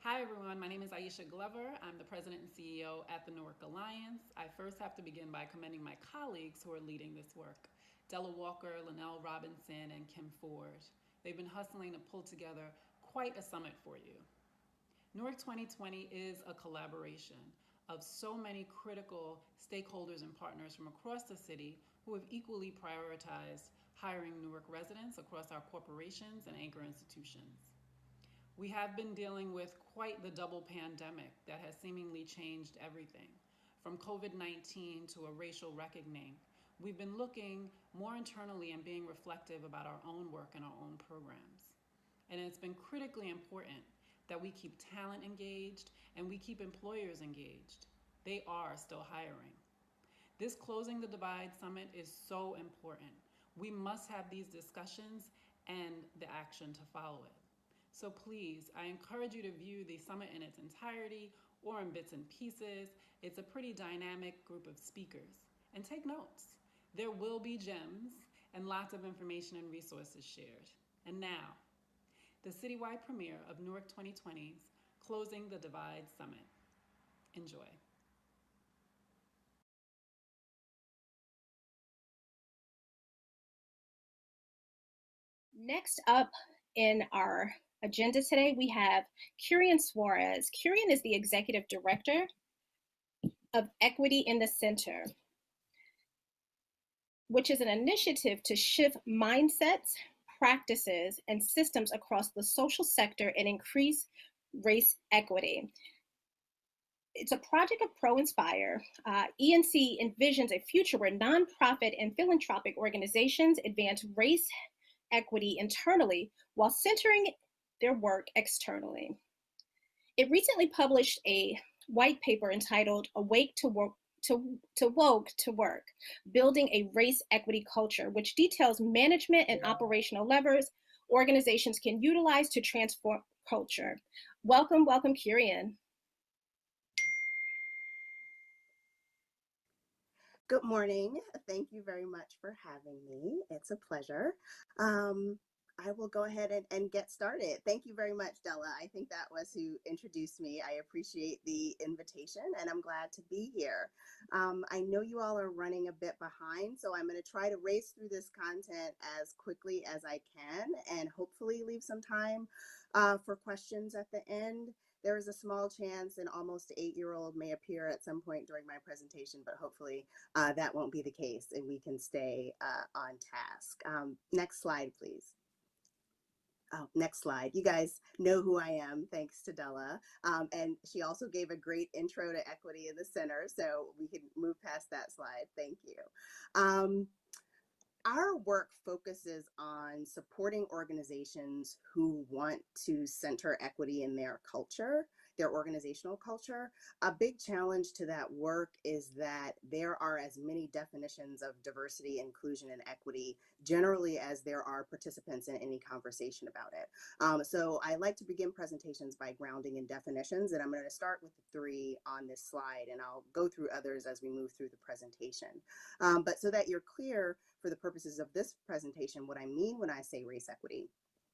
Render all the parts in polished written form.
Hi, everyone. My name is Aisha Glover. I'm the president and CEO at the Newark Alliance. I first have to begin by commending my colleagues who are leading this work: Della Walker, Linnell Robinson, and Kim Ford. They've been hustling to pull together quite a summit for you. Newark 2020 is a collaboration of so many critical stakeholders and partners from across the city who have equally prioritized hiring Newark residents across our corporations and anchor institutions. We have been dealing with quite the double pandemic that has seemingly changed everything. From COVID 19 to a racial reckoning, we've been looking more internally and being reflective about our own work and our own programs. And it's been critically important that we keep talent engaged and we keep employers engaged. They are still hiring. This Closing the Divide Summit is so important. We must have these discussions and the action to follow it. So please, I encourage you to view the summit in its entirety or in bits and pieces. It's a pretty dynamic group of speakers. And take notes. There will be gems and lots of information and resources shared. And now, the citywide premiere of Newark 2020's Closing the Divide Summit. Enjoy. Next up in our agenda today, we have Kurian Suarez. Kurian is the Executive Director of Equity in the Center, which is an initiative to shift mindsets, practices, and systems across the social sector and increase race equity. It's a project of Pro-Inspire. ENC envisions a future where nonprofit and philanthropic organizations advance race equity internally while centering their work externally. It recently published a white paper entitled Awake to Work to Woke to Work, Building a Race Equity Culture, which details management and operational levers organizations can utilize to transform culture. Welcome, Kurian. Good morning. Thank you very much for having me. It's a pleasure. I will go ahead and get started. Thank you very much, Della. I think that was who introduced me. I appreciate the invitation and I'm glad to be here. I know you all are running a bit behind, so I'm going to try to race through this content as quickly as I can and hopefully leave some time for questions at the end. There is a small chance an almost 8-year-old may appear at some point during my presentation, but hopefully that won't be the case and we can stay on task. Next slide, please. Oh, next slide. You guys know who I am, thanks to Della. And she also gave a great intro to equity in the center, so we can move past that slide. Thank you. Our work focuses on supporting organizations who want to center equity in their culture, their organizational culture. A big challenge to that work is that there are as many definitions of diversity, inclusion, and equity generally as there are participants in any conversation about it. So I like to begin presentations by grounding in definitions, and I'm going to start with the 3 on this slide, and I'll go through others as we move through the presentation. But so that you're clear, for the purposes of this presentation, what I mean when I say race equity,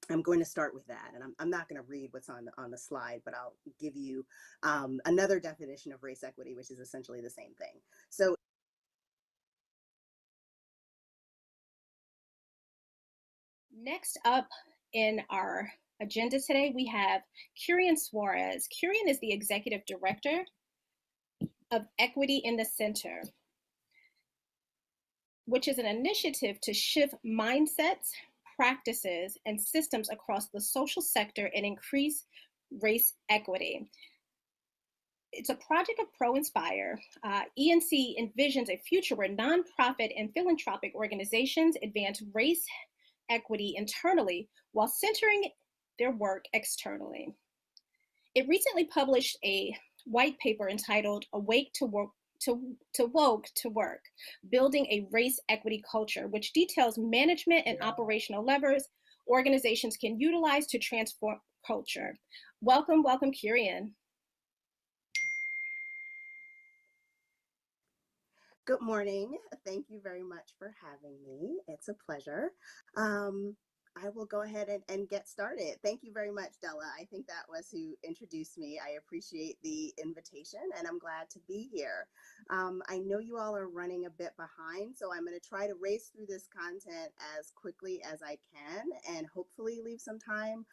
I'm going to start with that, and I'm not going to read what's on the slide, but I'll give you another definition of race equity, which is essentially the same thing. So Next up in our agenda today, we have Kurian Suarez. Kurian is the Executive Director of Equity in the Center, which is an initiative to shift mindsets, practices, and systems across the social sector and increase race equity. It's a project of Pro-Inspire. ENC envisions a future where nonprofit and philanthropic organizations advance race equity internally while centering their work externally. It recently published a white paper entitled Awake to Woke to Work, Building a Race Equity Culture, which details management and operational levers organizations can utilize to transform culture. Welcome, Kurian. good morning. Thank you very much for having me. It's a pleasure. I will go ahead and get started. Thank you very much, Della. I think that was who introduced me. I appreciate the invitation and I'm glad to be here. I know you all are running a bit behind, so I'm going to try to race through this content as quickly as I can and hopefully leave some time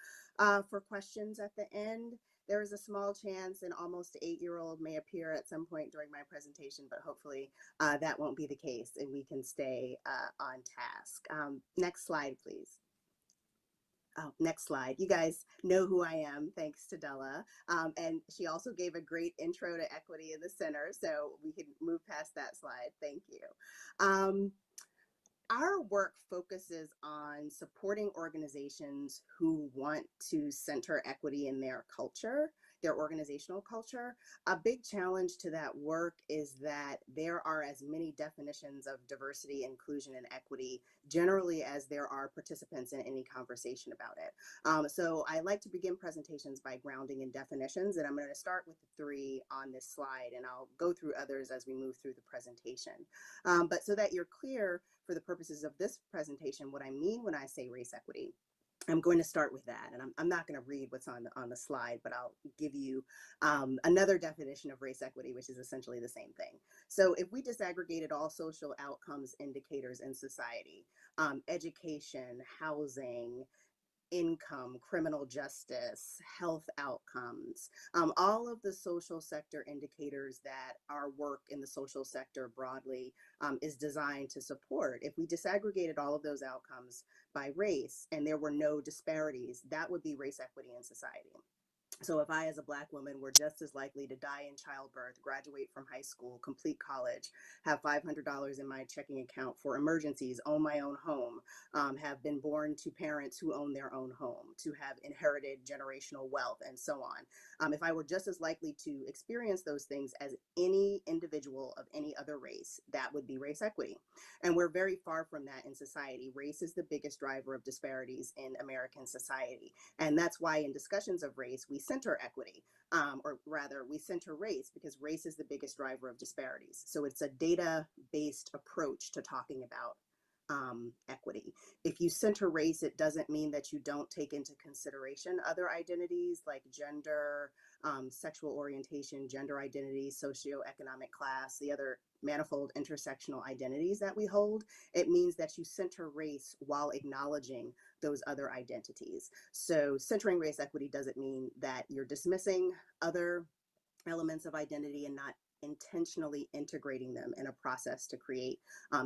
for questions at the end. There is a small chance an almost 8-year-old may appear at some point during my presentation, but hopefully that won't be the case and we can stay on task. Next slide, please. Oh, next slide. You guys know who I am, thanks to Della. And she also gave a great intro to equity in the center, so we can move past that slide. Thank you. Our work focuses on supporting organizations who want to center equity in their culture, their organizational culture. A big challenge to that work is that there are as many definitions of diversity, inclusion, and equity generally as there are participants in any conversation about it. So I like to begin presentations by grounding in definitions, and I'm going to start with the 3 on this slide, and I'll go through others as we move through the presentation. But so that you're clear, for the purposes of this presentation, what I mean when I say race equity, I'm going to start with that, and I'm not going to read what's on the slide, but I'll give you another definition of race equity, which is essentially the same thing. So if we disaggregated all social outcomes indicators in society, education, housing, income, criminal justice, health outcomes, all of the social sector indicators that our work in the social sector broadly is designed to support. If we disaggregated all of those outcomes by race and there were no disparities, that would be race equity in society. So if I, as a Black woman, were just as likely to die in childbirth, graduate from high school, complete college, have $500 in my checking account for emergencies, own my own home, have been born to parents who own their own home, to have inherited generational wealth, and so on. If I were just as likely to experience those things as any individual of any other race, that would be race equity. And we're very far from that in society. Race is the biggest driver of disparities in American society. And that's why in discussions of race, we center equity, or rather we center race, because race is the biggest driver of disparities. So it's a data-based approach to talking about equity. If you center race, it doesn't mean that you don't take into consideration other identities like gender, sexual orientation, gender identity, socioeconomic class, the other manifold intersectional identities that we hold. It means that you center race while acknowledging those other identities. So centering race equity doesn't mean that you're dismissing other elements of identity and not intentionally integrating them in a process to create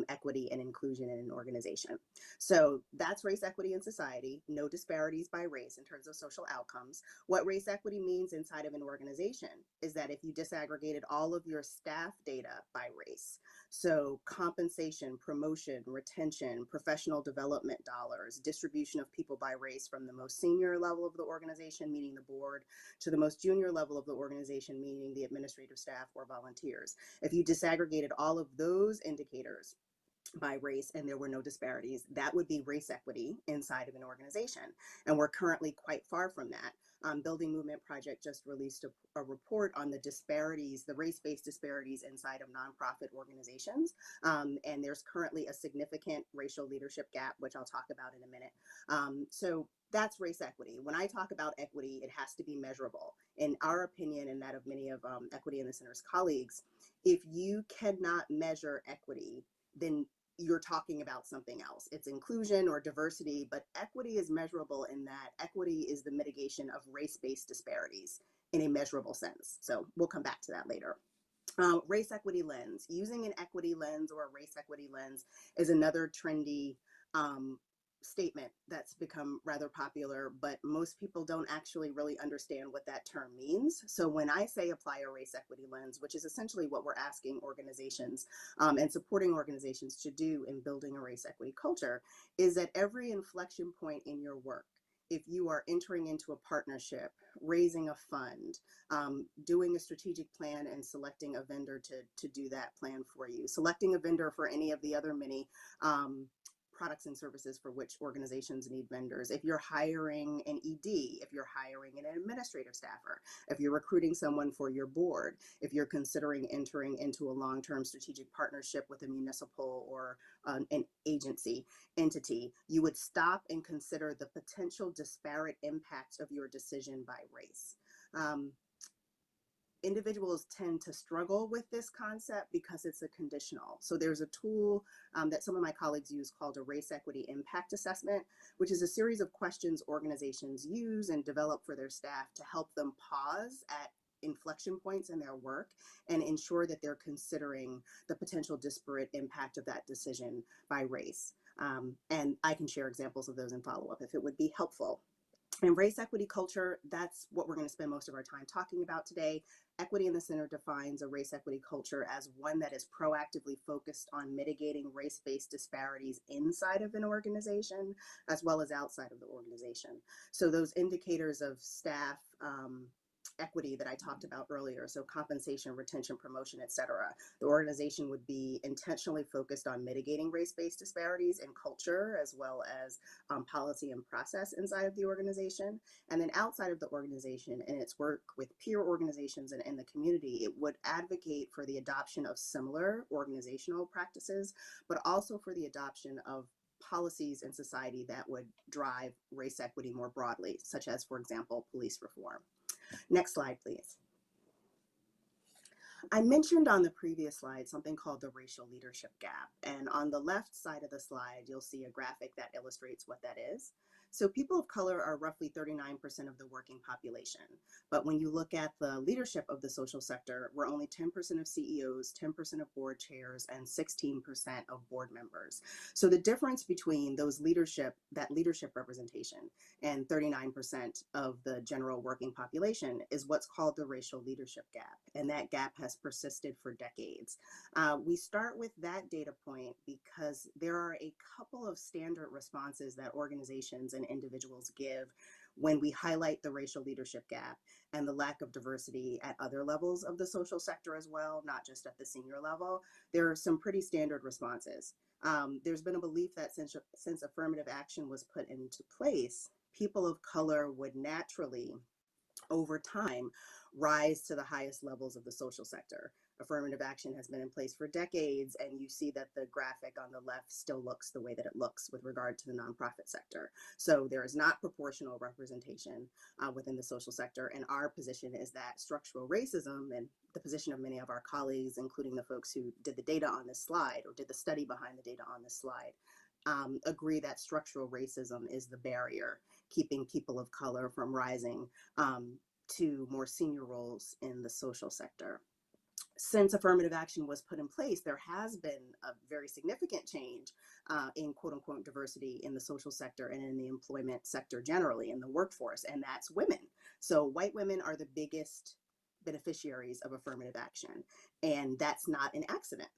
equity and inclusion in an organization. So that's race equity in society, no disparities by race in terms of social outcomes. What race equity means inside of an organization is that if you disaggregated all of your staff data by race, so compensation, promotion, retention, professional development dollars, distribution of people by race from the most senior level of the organization, meaning the board, to the most junior level of the organization, meaning the administrative staff or volunteers. If you disaggregated all of those indicators by race and there were no disparities, that would be race equity inside of an organization. And we're currently quite far from that. Building Movement Project just released a report on the disparities, the race-based disparities inside of nonprofit organizations. And there's currently a significant racial leadership gap, which I'll talk about in a minute. So that's race equity. When I talk about equity, it has to be measurable. In our opinion, and that of many of Equity in the Center's colleagues, if you cannot measure equity, then you're talking about something else. It's inclusion or diversity, but equity is measurable in that equity is the mitigation of race-based disparities in a measurable sense. So we'll come back to that later. Race equity lens. Using an equity lens or a race equity lens is another trendy statement that's become rather popular, but most people don't actually really understand what that term means. So when I say apply a race equity lens, which is essentially what we're asking organizations and supporting organizations to do in building a race equity culture, is at every inflection point in your work, if you are entering into a partnership, raising a fund, doing a strategic plan and selecting a vendor to do that plan for you, selecting a vendor for any of the other many products and services for which organizations need vendors, if you're hiring an ED, if you're hiring an administrative staffer, if you're recruiting someone for your board, if you're considering entering into a long-term strategic partnership with a municipal or an agency entity, you would stop and consider the potential disparate impacts of your decision by race. Individuals tend to struggle with this concept because it's a conditional. So there's a tool that some of my colleagues use called a race equity impact assessment, which is a series of questions organizations use and develop for their staff to help them pause at inflection points in their work and ensure that they're considering the potential disparate impact of that decision by race. And I can share examples of those in follow-up if it would be helpful. And race equity culture, that's what we're going to spend most of our time talking about today. Equity in the Center defines a race equity culture as one that is proactively focused on mitigating race-based disparities inside of an organization as well as outside of the organization. So those indicators of staff equity that I talked about earlier, so compensation, retention, promotion, et cetera, the organization would be intentionally focused on mitigating race-based disparities in culture as well as policy and process inside of the organization. And then outside of the organization, in its work with peer organizations and in the community, it would advocate for the adoption of similar organizational practices, but also for the adoption of policies in society that would drive race equity more broadly, such as, for example, police reform. Next slide, please. I mentioned on the previous slide something called the racial leadership gap. And on the left side of the slide, you'll see a graphic that illustrates what that is. So people of color are roughly 39% of the working population. But when you look at the leadership of the social sector, we're only 10% of CEOs, 10% of board chairs, and 16% of board members. So the difference between that leadership representation and 39% of the general working population is what's called the racial leadership gap. And that gap has persisted for decades. We start with that data point because there are a couple of standard responses that organizations and individuals give when we highlight the racial leadership gap and the lack of diversity at other levels of the social sector as well, not just at the senior level. There are some pretty standard responses. There's been a belief that since affirmative action was put into place, people of color would naturally, over time, rise to the highest levels of the social sector. Affirmative action has been in place for decades, and you see that the graphic on the left still looks the way that it looks with regard to the nonprofit sector. So there is not proportional representation within the social sector, and our position is that structural racism, and the position of many of our colleagues, including the folks who did the data on this slide or did the study behind the data on this slide, agree that structural racism is the barrier keeping people of color from rising to more senior roles in the social sector. Since affirmative action was put in place, there has been a very significant change in quote unquote diversity in the social sector and in the employment sector generally, in the workforce, and that's women. So white women are the biggest beneficiaries of affirmative action, and that's not an accident.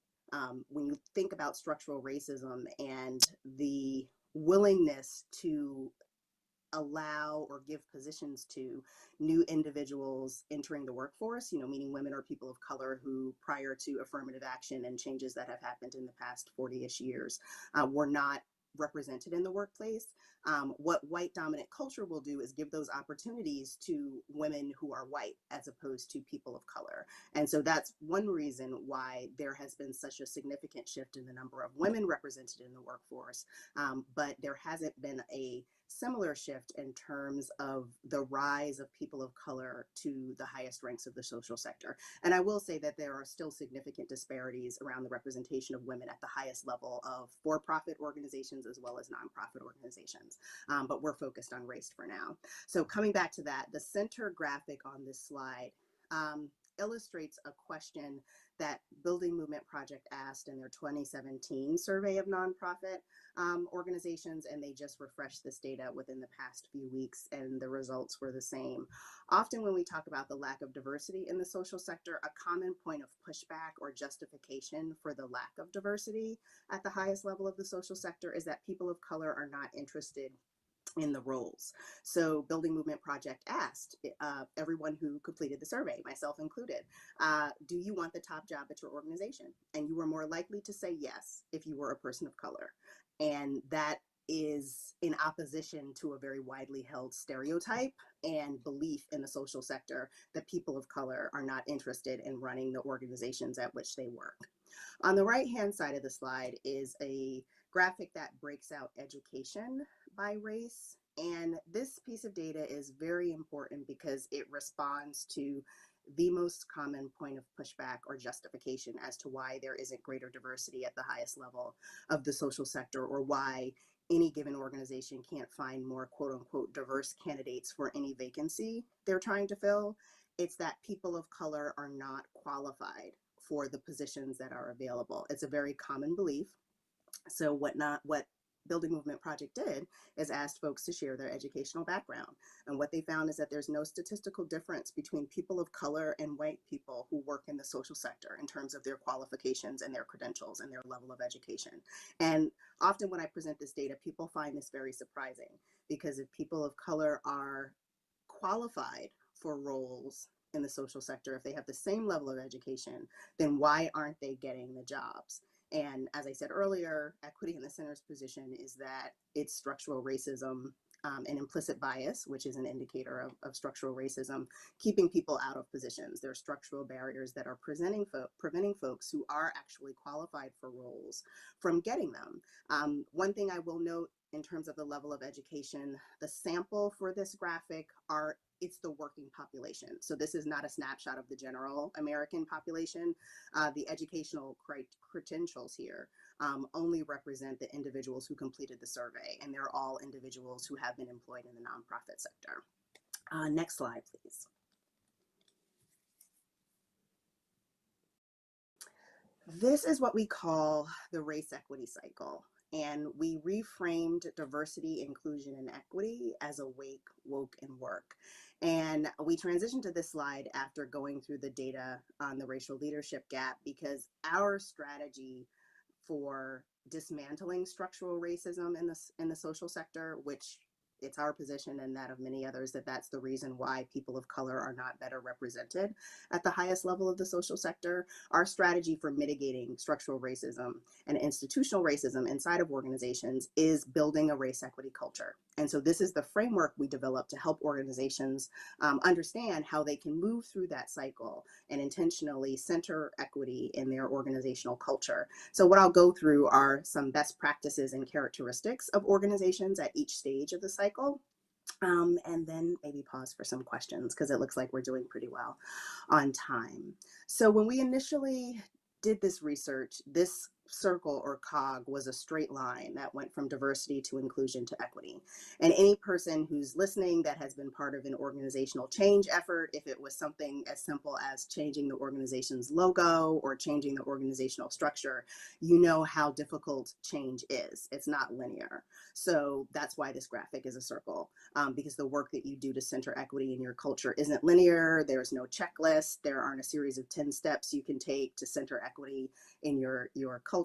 When you think about structural racism and the willingness to allow or give positions to new individuals entering the workforce, meaning women or people of color who prior to affirmative action and changes that have happened in the past 40-ish years were not represented in the workplace. What white dominant culture will do is give those opportunities to women who are white as opposed to people of color. And so that's one reason why there has been such a significant shift in the number of women represented in the workforce. But there hasn't been a similar shift in terms of the rise of people of color to the highest ranks of the social sector. And I will say that there are still significant disparities around the representation of women at the highest level of for-profit organizations as well as nonprofit organizations. But we're focused on race for now. So coming back to that, the center graphic on this slide illustrates a question that Building Movement Project asked in their 2017 survey of nonprofit organizations, and they just refreshed this data within the past few weeks, and the results were the same. Often when we talk about the lack of diversity in the social sector, a common point of pushback or justification for the lack of diversity at the highest level of the social sector is that people of color are not interested in the roles. So Building Movement Project asked everyone who completed the survey, myself included, do you want the top job at your organization? And you were more likely to say yes if you were a person of color. And that is in opposition to a very widely held stereotype and belief in the social sector that people of color are not interested in running the organizations at which they work. On the right-hand side of the slide is a graphic that breaks out education by race. And this piece of data is very important because it responds to the most common point of pushback or justification as to why there isn't greater diversity at the highest level of the social sector, or why any given organization can't find more quote unquote diverse candidates for any vacancy they're trying to fill. It's that people of color are not qualified for the positions that are available. It's a very common belief. So what Building Movement Project did is asked folks to share their educational background. And what they found is that there's no statistical difference between people of color and white people who work in the social sector in terms of their qualifications and their credentials and their level of education. And often when I present this data, people find this very surprising, because if people of color are qualified for roles in the social sector, if they have the same level of education, then why aren't they getting the jobs? And as I said earlier, equity in the center's position is that it's structural racism and implicit bias, which is an indicator of structural racism, keeping people out of positions. There are structural barriers that are preventing folks who are actually qualified for roles from getting them. One thing I will note in terms of the level of education, the sample for this graphic it's the working population. So this is not a snapshot of the general American population. The educational credentials here only represent the individuals who completed the survey, and they're all individuals who have been employed in the nonprofit sector. Next slide, please. This is what we call the race equity cycle. And we reframed diversity, inclusion, and equity as awake, woke, and work. And we transitioned to this slide after going through the data on the racial leadership gap, because our strategy for dismantling structural racism in the social sector, which it's our position and that of many others that that's the reason why people of color are not better represented at the highest level of the social sector. Our strategy for mitigating structural racism and institutional racism inside of organizations is building a race equity culture. And so this is the framework we developed to help organizations understand how they can move through that cycle and intentionally center equity in their organizational culture. So what I'll go through are some best practices and characteristics of organizations at each stage of the cycle. And then maybe pause for some questions, because it looks like we're doing pretty well on time. So when we initially did this research, this circle or cog was a straight line that went from diversity to inclusion to equity. And any person who's listening that has been part of an organizational change effort, if it was something as simple as changing the organization's logo or changing the organizational structure, you know how difficult change is. It's not linear. So that's why this graphic is a circle, because the work that you do to center equity in your culture isn't linear. There's no checklist. There aren't a series of 10 steps you can take to center equity in your culture.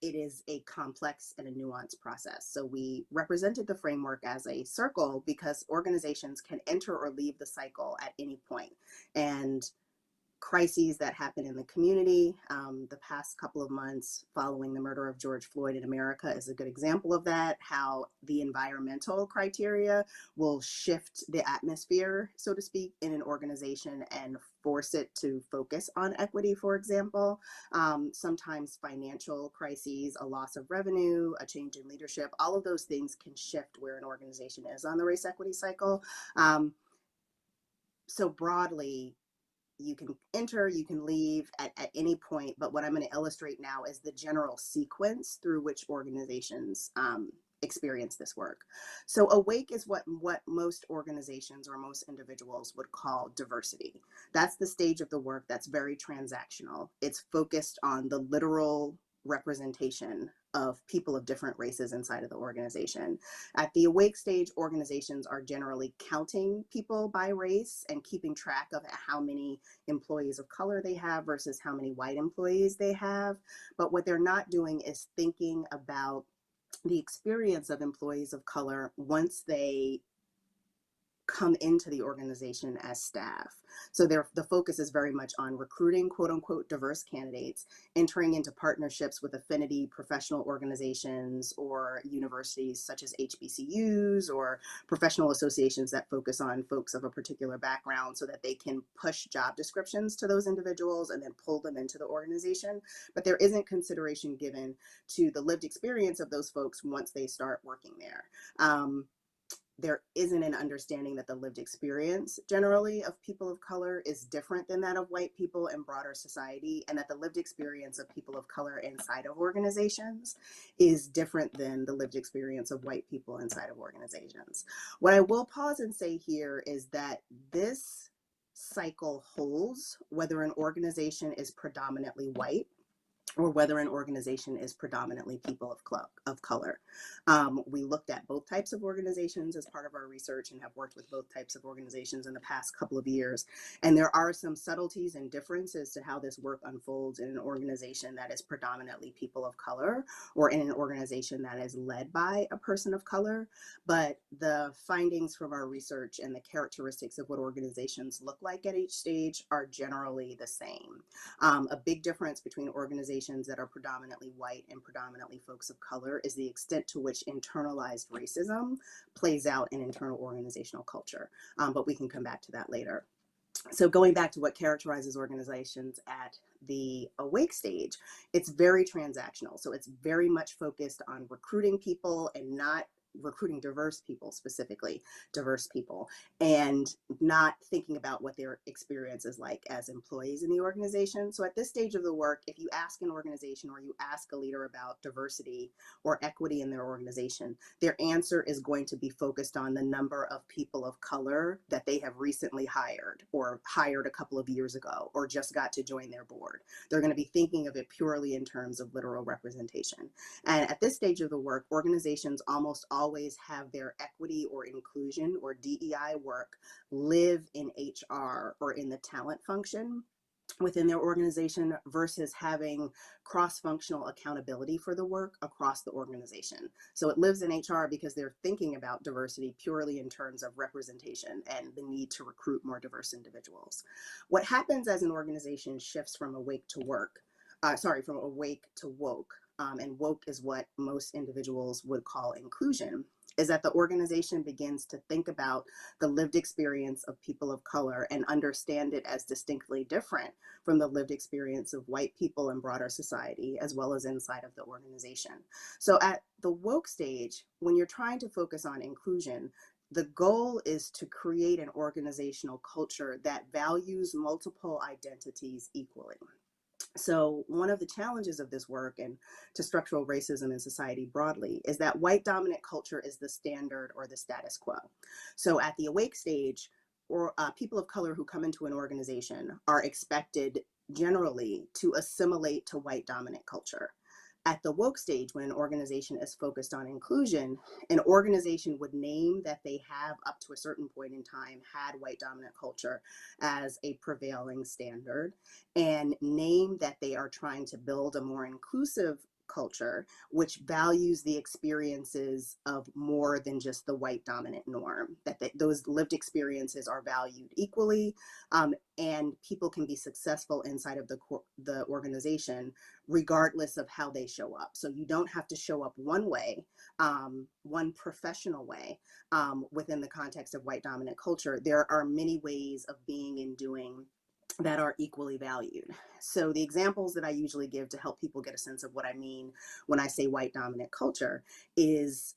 It is a complex and a nuanced process. So we represented the framework as a circle because organizations can enter or leave the cycle at any point. And crises that happen in the community. The past couple of months following the murder of George Floyd in America is a good example of that, how the environmental criteria will shift the atmosphere, so to speak, in an organization and force it to focus on equity, for example. Sometimes financial crises, a loss of revenue, a change in leadership, all of those things can shift where an organization is on the race equity cycle. So broadly, you can enter, you can leave at any point, but what I'm going to illustrate now is the general sequence through which organizations experience this work. So awake is what most organizations or most individuals would call diversity. That's the stage of the work that's very transactional. It's focused on the literal representation of people of different races inside of the organization. At the awake stage, organizations are generally counting people by race and keeping track of how many employees of color they have versus how many white employees they have. But what they're not doing is thinking about the experience of employees of color once they come into the organization as staff. So the focus is very much on recruiting quote unquote diverse candidates, entering into partnerships with affinity professional organizations or universities such as HBCUs or professional associations that focus on folks of a particular background so that they can push job descriptions to those individuals and then pull them into the organization. But there isn't consideration given to the lived experience of those folks once they start working there. There isn't an understanding that the lived experience generally of people of color is different than that of white people in broader society, and that the lived experience of people of color inside of organizations is different than the lived experience of white people inside of organizations. What I will pause and say here is that this cycle holds whether an organization is predominantly white or whether an organization is predominantly people of color. We looked at both types of organizations as part of our research and have worked with both types of organizations in the past couple of years. And there are some subtleties and differences to how this work unfolds in an organization that is predominantly people of color or in an organization that is led by a person of color. But the findings from our research and the characteristics of what organizations look like at each stage are generally the same. A big difference between organizations that are predominantly white and predominantly folks of color is the extent to which internalized racism plays out in internal organizational culture. But we can come back to that later. So going back to what characterizes organizations at the awake stage, it's very transactional. So it's very much focused on recruiting people and not recruiting diverse people, specifically diverse people, and not thinking about what their experience is like as employees in the organization. So at this stage of the work, if you ask an organization or you ask a leader about diversity or equity in their organization, their answer is going to be focused on the number of people of color that they have recently hired or hired a couple of years ago or just got to join their board. They're going to be thinking of it purely in terms of literal representation. And at this stage of the work, organizations almost always have their equity or inclusion or DEI work live in HR or in the talent function within their organization versus having cross-functional accountability for the work across the organization. So it lives in HR because they're thinking about diversity purely in terms of representation and the need to recruit more diverse individuals. What happens as an organization shifts from awake to from awake to woke, and woke is what most individuals would call inclusion, is that the organization begins to think about the lived experience of people of color and understand it as distinctly different from the lived experience of white people in broader society, as well as inside of the organization. So at the woke stage, when you're trying to focus on inclusion, the goal is to create an organizational culture that values multiple identities equally. So one of the challenges of this work and to structural racism in society broadly is that white dominant culture is the standard or the status quo. So at the awake stage, or people of color who come into an organization are expected generally to assimilate to white dominant culture. At the woke stage, when an organization is focused on inclusion, an organization would name that they have up to a certain point in time had white dominant culture as a prevailing standard and name that they are trying to build a more inclusive culture, which values the experiences of more than just the white dominant norm, that those lived experiences are valued equally, and people can be successful inside of the organization regardless of how they show up. So you don't have to show up one way, one professional way, within the context of white dominant culture. There are many ways of being and doing that are equally valued. So the examples that I usually give to help people get a sense of what I mean when I say white dominant culture is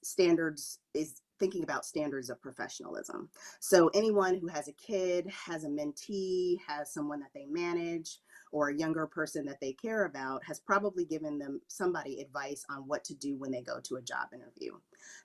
thinking about standards of professionalism. So anyone who has a kid, has a mentee, has someone that they manage, or a younger person that they care about has probably given them somebody advice on what to do when they go to a job interview,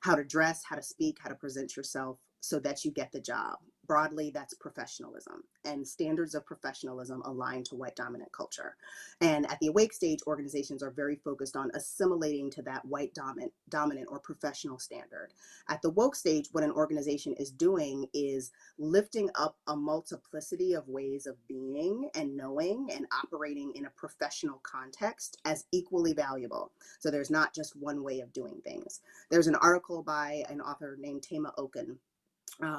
how to dress, how to speak, how to present yourself so that you get the job. Broadly, that's professionalism, and standards of professionalism align to white dominant culture. And at the awake stage, organizations are very focused on assimilating to that white dominant or professional standard. At the woke stage, what an organization is doing is lifting up a multiplicity of ways of being and knowing and operating in a professional context as equally valuable. So there's not just one way of doing things. There's an article by an author named Tema Okun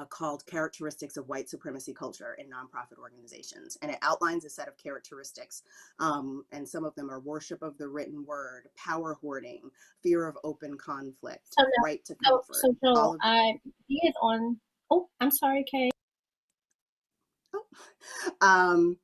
called Characteristics of White Supremacy Culture in Nonprofit Organizations. And it outlines a set of characteristics, and some of them are worship of the written word, power hoarding, fear of open conflict, So no, right to comfort. so Joel, All of he is on. Oh, I'm sorry, Kay. oh.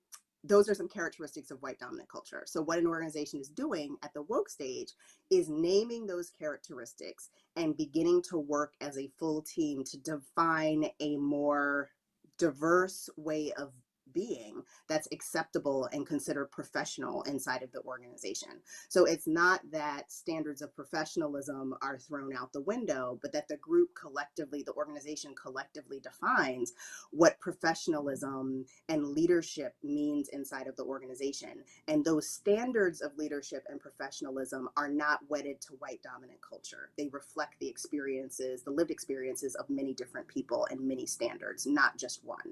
Those are some characteristics of white dominant culture. So what an organization is doing at the woke stage is naming those characteristics and beginning to work as a full team to define a more diverse way of being that's acceptable and considered professional inside of the organization. So it's not that standards of professionalism are thrown out the window, but that the group collectively, the organization collectively defines what professionalism and leadership means inside of the organization. And those standards of leadership and professionalism are not wedded to white dominant culture. They reflect the experiences, the lived experiences of many different people and many standards, not just one.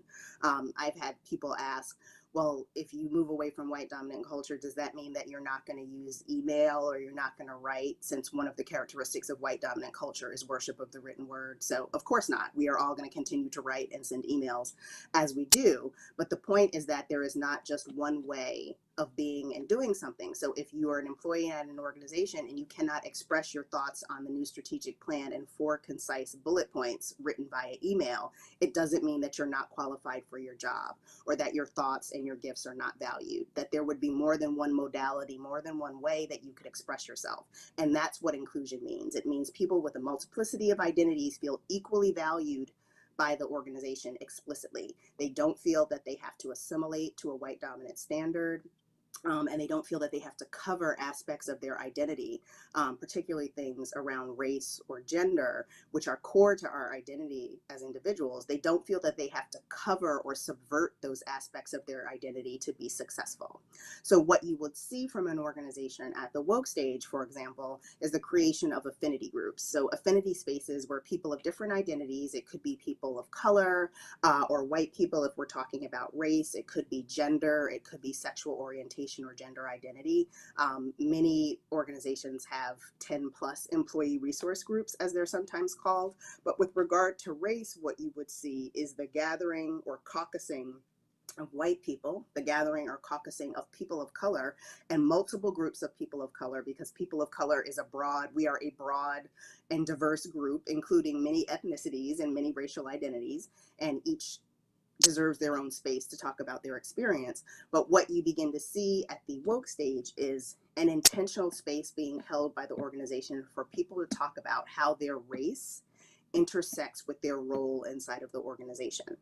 I've had people ask, well, if you move away from white dominant culture, does that mean that you're not going to use email or you're not going to write, since one of the characteristics of white dominant culture is worship of the written word? So of course not. We are all going to continue to write and send emails as we do. But the point is that there is not just one way of being and doing something. So if you are an employee at an organization and you cannot express your thoughts on the new strategic plan in 4 concise bullet points written via email, it doesn't mean that you're not qualified for your job, or that your thoughts and your gifts are not valued, that there would be more than one modality, more than one way that you could express yourself. And that's what inclusion means. It means people with a multiplicity of identities feel equally valued by the organization explicitly. They don't feel that they have to assimilate to a white dominant standard. And they don't feel that they have to cover aspects of their identity, particularly things around race or gender, which are core to our identity as individuals. They don't feel that they have to cover or subvert those aspects of their identity to be successful. So what you would see from an organization at the woke stage, for example, is the creation of affinity groups. So affinity spaces where people of different identities, it could be people of color, or white people if we're talking about race, it could be gender, it could be sexual orientation or gender identity. Many organizations have 10 plus employee resource groups, as they're sometimes called. But with regard to race, what you would see is the gathering or caucusing of white people, the gathering or caucusing of people of color, and multiple groups of people of color, because people of color is we are a broad and diverse group, including many ethnicities and many racial identities, and each deserves their own space to talk about their experience. But what you begin to see at the woke stage is an intentional space being held by the organization for people to talk about how their race intersects with their role inside of the organization.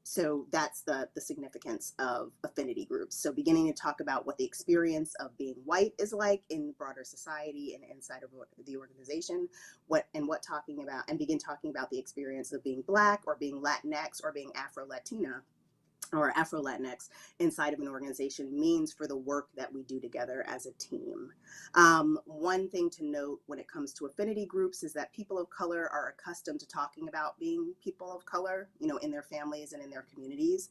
So that's the significance of affinity groups. So beginning to talk about what the experience of being white is like in broader society and inside of the organization, and begin talking about the experience of being Black or being Latinx or being Afro-Latina or Afro-Latinx inside of an organization means for the work that we do together as a team. One thing to note when it comes to affinity groups is that people of color are accustomed to talking about being people of color, in their families and in their communities.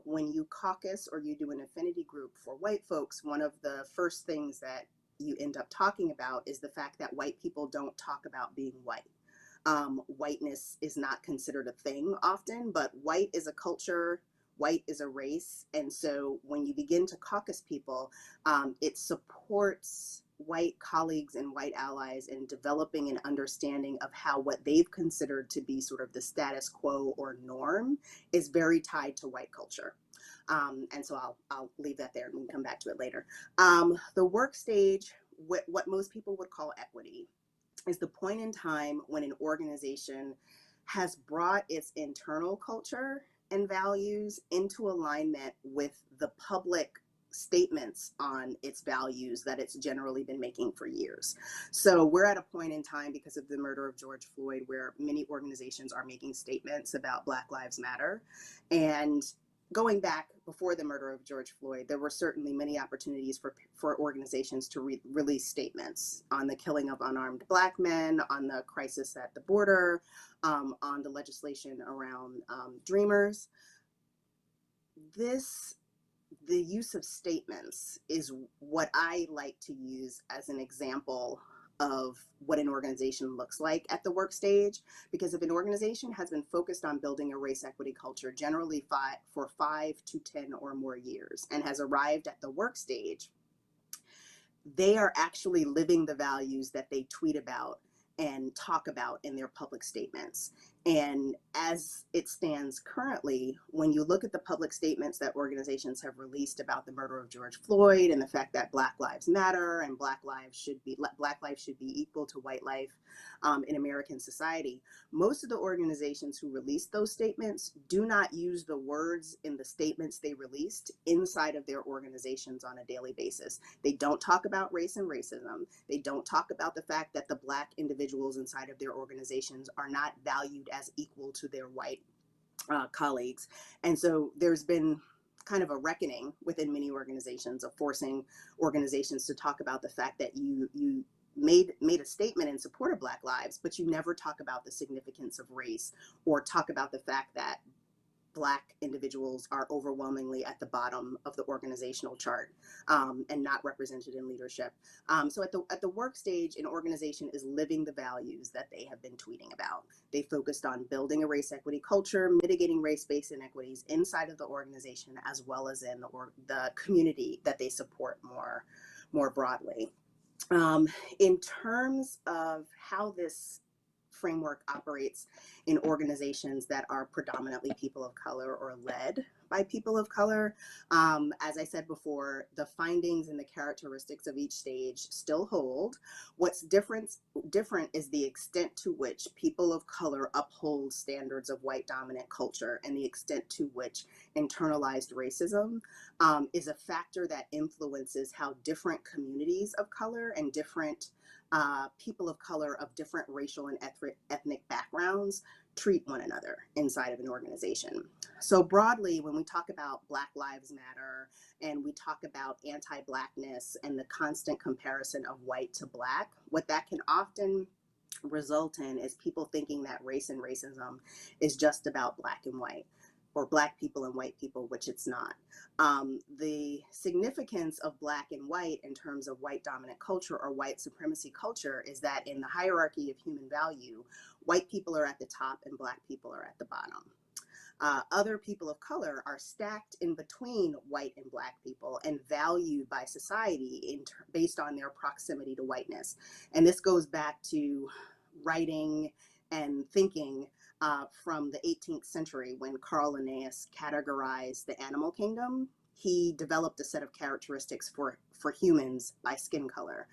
When you caucus or you do an affinity group for white folks, one of the first things that you end up talking about is the fact that white people don't talk about being white. Whiteness is not considered a thing often, but white is a culture, white is a race. And so when you begin to caucus people, it supports white colleagues and white allies in developing an understanding of how what they've considered to be sort of the status quo or norm is very tied to white culture. And so I'll leave that there and we can come back to it later. The work stage, what most people would call equity, is the point in time when an organization has brought its internal culture and values into alignment with the public statements on its values that it's generally been making for years. So we're at a point in time, because of the murder of George Floyd, where many organizations are making statements about Black Lives Matter. And going back before the murder of George Floyd, there were certainly many opportunities for organizations to release statements on the killing of unarmed Black men, on the crisis at the border, on the legislation around Dreamers. The use of statements is what I like to use as an example of what an organization looks like at the work stage. Because if an organization has been focused on building a race equity culture, generally for 5 to 10 or more years, and has arrived at the work stage, they are actually living the values that they tweet about and talk about in their public statements. And as it stands currently, when you look at the public statements that organizations have released about the murder of George Floyd and the fact that Black Lives Matter and Black life should be equal to white life in American society, most of the organizations who released those statements do not use the words in the statements they released inside of their organizations on a daily basis. They don't talk about race and racism. They don't talk about the fact that the Black individuals inside of their organizations are not valued as equal to their white colleagues. And so there's been kind of a reckoning within many organizations of forcing organizations to talk about the fact that you made a statement in support of Black lives, but you never talk about the significance of race or talk about the fact that Black individuals are overwhelmingly at the bottom of the organizational chart and not represented in leadership. So at the work stage, an organization is living the values that they have been tweeting about. They focused on building a race equity culture, mitigating race-based inequities inside of the organization, as well as in the community that they support more broadly. In terms of how this framework operates in organizations that are predominantly people of color or led by people of color. As I said before, the findings and the characteristics of each stage still hold. What's different is the extent to which people of color uphold standards of white dominant culture and the extent to which internalized racism is a factor that influences how different communities of color and different people of color of different racial and ethnic backgrounds treat one another inside of an organization. So broadly, when we talk about Black Lives Matter and we talk about anti-Blackness and the constant comparison of white to Black, what that can often result in is people thinking that race and racism is just about Black and white, or Black people and white people, which it's not. The significance of Black and white in terms of white dominant culture or white supremacy culture is that in the hierarchy of human value, white people are at the top and Black people are at the bottom. Other people of color are stacked in between white and Black people and valued by society based on their proximity to whiteness. And this goes back to writing and thinking from the 18th century when Carl Linnaeus categorized the animal kingdom. He developed a set of characteristics for humans by skin color.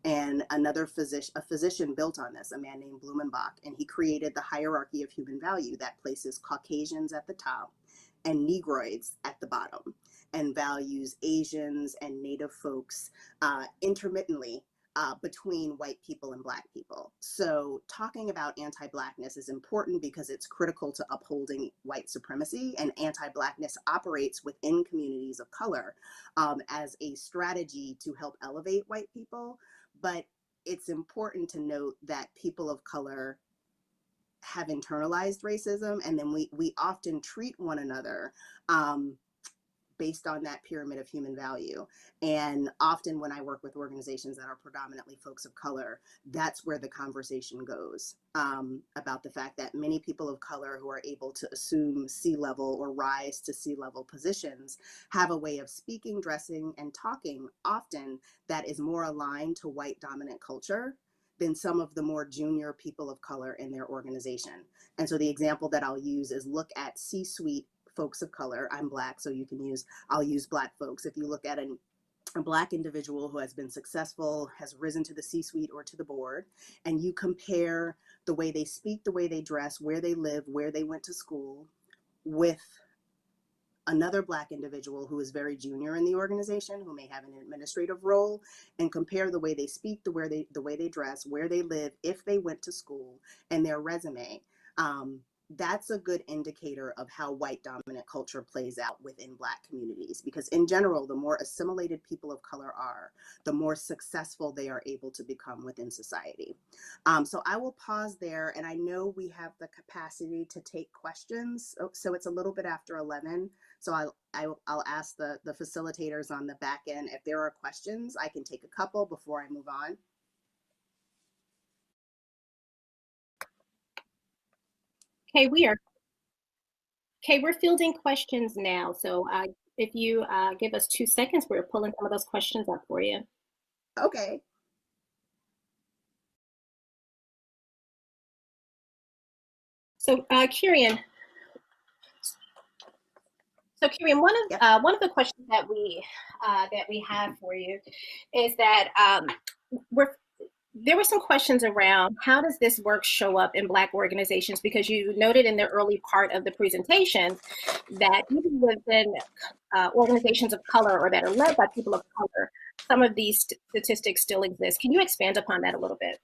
And a physician built on this, a man named Blumenbach, and he created the hierarchy of human value that places Caucasians at the top and Negroids at the bottom, and values Asians and Native folks intermittently between white people and Black people. So talking about anti-Blackness is important because it's critical to upholding white supremacy, and anti-Blackness operates within communities of color as a strategy to help elevate white people. But it's important to note that people of color have internalized racism, and then we often treat one another based on that pyramid of human value. And often when I work with organizations that are predominantly folks of color, that's where the conversation goes about the fact that many people of color who are able to assume C-level or rise to C-level positions have a way of speaking, dressing, and talking often that is more aligned to white dominant culture than some of the more junior people of color in their organization. And so the example that I'll use is look at C-suite folks of color. I'm Black, so I'll use Black folks. If you look at a Black individual who has been successful, has risen to the C-suite or to the board, and you compare the way they speak, the way they dress, where they live, where they went to school, with another Black individual who is very junior in the organization, who may have an administrative role, and compare the way they speak, the way they dress, where they live, if they went to school, and their resume, that's a good indicator of how white dominant culture plays out within Black communities. Because in general, the more assimilated people of color are, the more successful they are able to become within society. So I will pause there, and I know we have the capacity to take questions. So it's a little bit after 11. So I'll ask the facilitators on the back end if there are questions. I can take a couple before I move on. Okay, we're fielding questions now. So if you give us 2 seconds, we're pulling some of those questions up for you. Okay. So Kirian, one of the questions that we have for you is that there were some questions around how does this work show up in Black organizations, because you noted in the early part of the presentation that even within organizations of color or that are led by people of color, some of these statistics still exist. Can you expand upon that a little bit?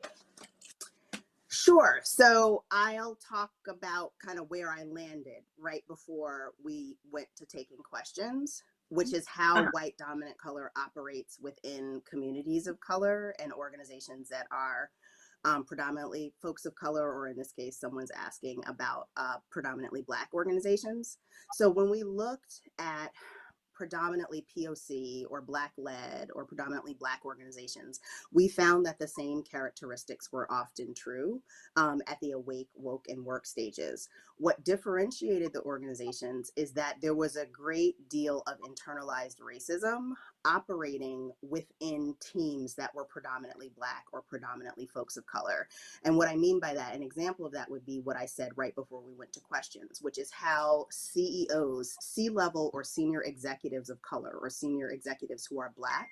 Sure. So I'll talk about kind of where I landed right before we went to taking questions, which is how white dominant color operates within communities of color and organizations that are predominantly folks of color, or in this case, someone's asking about predominantly Black organizations. So when we looked at predominantly POC or Black led or predominantly Black organizations, we found that the same characteristics were often true at the awake, woke, and work stages. What differentiated the organizations is that there was a great deal of internalized racism operating within teams that were predominantly Black or predominantly folks of color. And what I mean by that, an example of that would be what I said right before we went to questions, which is how CEOs, C-level or senior executives of color or senior executives who are Black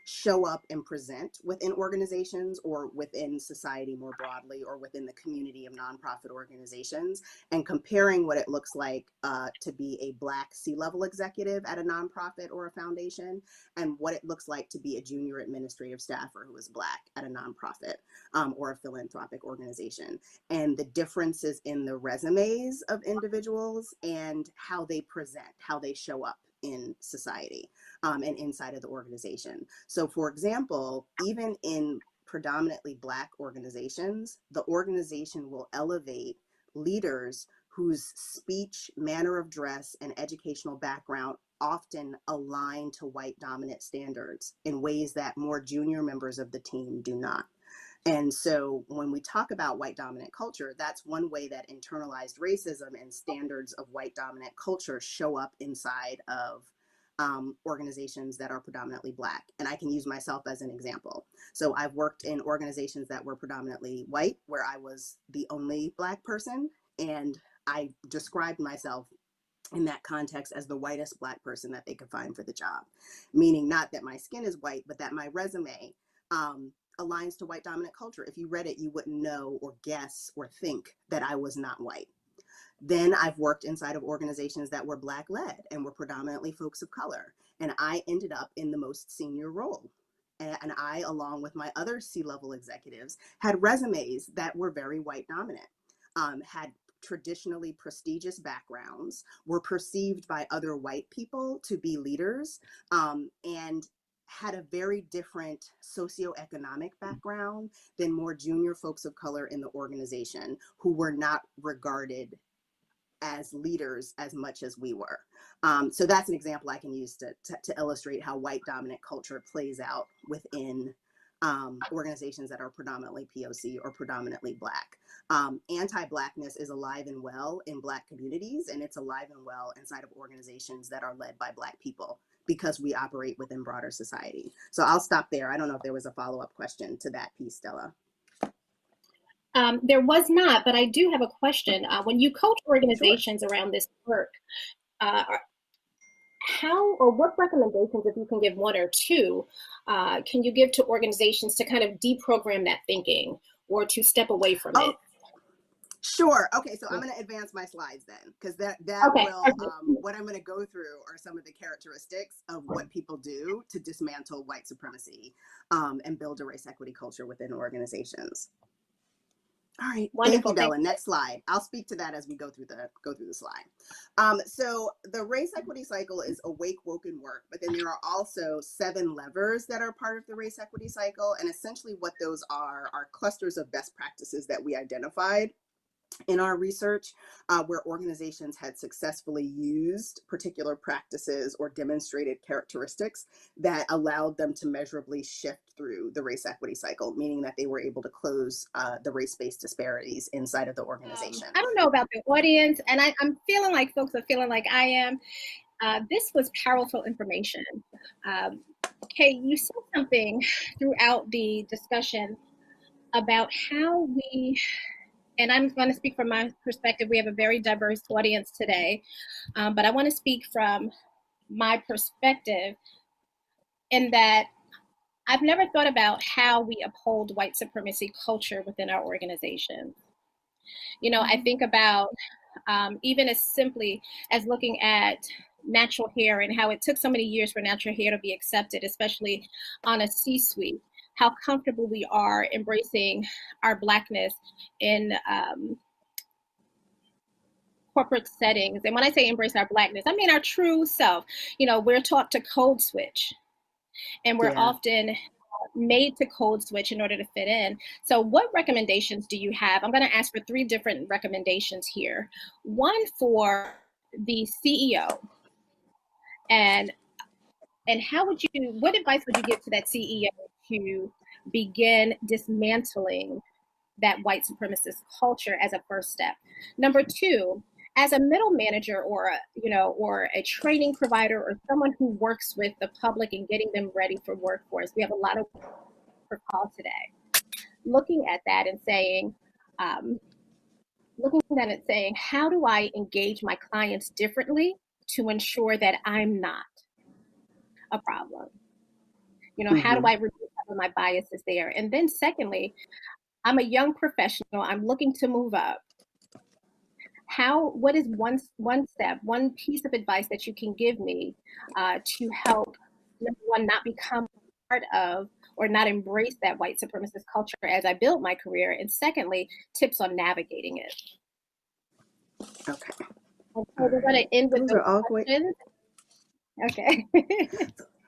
show up and present within organizations or within society more broadly or within the community of nonprofit organizations, and comparing what it looks like to be a Black C-level executive at a nonprofit or a foundation and what it looks like to be a junior administrative staffer who is Black at a nonprofit or a philanthropic organization, and the differences in the resumes of individuals and how they present, how they show up in society and inside of the organization. So for example, even in predominantly Black organizations, the organization will elevate leaders whose speech, manner of dress, and educational background often align to white dominant standards in ways that more junior members of the team do not. And so when we talk about white dominant culture, that's one way that internalized racism and standards of white dominant culture show up inside of organizations that are predominantly Black. And I can use myself as an example. So I've worked in organizations that were predominantly white, where I was the only Black person. And I described myself in that context as the whitest Black person that they could find for the job, meaning not that my skin is white, but that my resume aligns to white dominant culture. If you read it, you wouldn't know or guess or think that I was not white. Then I've worked inside of organizations that were Black led and were predominantly folks of color. And I ended up in the most senior role. And I, along with my other C-level executives, had resumes that were very white dominant, had traditionally prestigious backgrounds, were perceived by other white people to be leaders, and had a very different socioeconomic background than more junior folks of color in the organization who were not regarded as leaders as much as we were. So that's an example I can use to illustrate how white dominant culture plays out within organizations that are predominantly POC or predominantly Black. Anti-Blackness is alive and well in Black communities, and it's alive and well inside of organizations that are led by Black people because we operate within broader society. So I'll stop there. I don't know if there was a follow-up question to that piece, Della. There was not, but I do have a question. When you coach organizations around this work, how or what recommendations, if you can give one or two, can you give to organizations to kind of deprogram that thinking or to step away from it? Sure. Okay, so I'm going to advance my slides then, because that okay. will, what I'm going to go through are some of the characteristics of what people do to dismantle white supremacy and build a race equity culture within organizations. All right, Wonderful. Thank you, Della. Next slide. I'll speak to that as we go through the slide. So the race equity cycle is awake, woke, and work, but then there are also 7 levers that are part of the race equity cycle, and essentially what those are clusters of best practices that we identified in our research where organizations had successfully used particular practices or demonstrated characteristics that allowed them to measurably shift through the race equity cycle, meaning that they were able to close the race-based disparities inside of the organization. I don't know about the audience, and I'm feeling like folks are feeling like I am. This was powerful information. Kay, you said something throughout the discussion about how we, and I'm going to speak from my perspective, we have a very diverse audience today, but I want to speak from my perspective in that I've never thought about how we uphold white supremacy culture within our organizations. You know, I think about even as simply as looking at natural hair and how it took so many years for natural hair to be accepted, especially on a C-suite, how comfortable we are embracing our Blackness in corporate settings. And when I say embrace our Blackness, I mean our true self. You know, we're taught to code switch, and we're often made to code switch in order to fit in. So what recommendations do you have? I'm going to ask for 3 different recommendations here. One for the CEO, and how would you, what advice would you give to that CEO to begin dismantling that white supremacist culture as a first step? Number 2, as a middle manager or a training provider or someone who works with the public and getting them ready for workforce, we have a lot of for call today. Looking at that and saying, how do I engage my clients differently to ensure that I'm not a problem? You know, how do I reduce some of my biases there? And then secondly, I'm a young professional. I'm looking to move up. What is one step, one piece of advice that you can give me to help, number one, not become part of or not embrace that white supremacist culture as I build my career? And secondly, tips on navigating it. Okay. So we're going to end with those questions. Okay.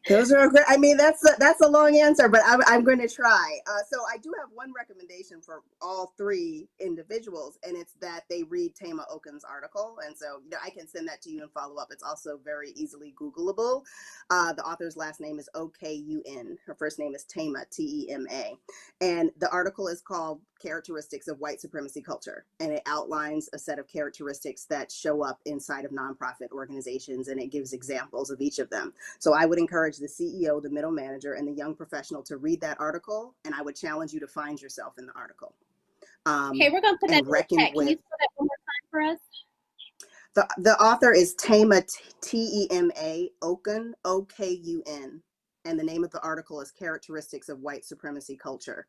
Those are great. I mean, that's a long answer, but I'm going to try. So I do have one recommendation for all 3 individuals, and it's that they read Tema Okun's article. And so I can send that to you and follow up. It's also very easily Googleable. The author's last name is Okun. Her first name is Tema, Tema. And the article is called Characteristics of White Supremacy Culture. And it outlines a set of characteristics that show up inside of nonprofit organizations, and it gives examples of each of them. So I would encourage the CEO, the middle manager, and the young professional to read that article, and I would challenge you to find yourself in the article. Okay, we're going to put that in the chat. Can you spell that one more time for us? The author is Tema, Tema, Okun, Okun, and the name of the article is Characteristics of White Supremacy Culture.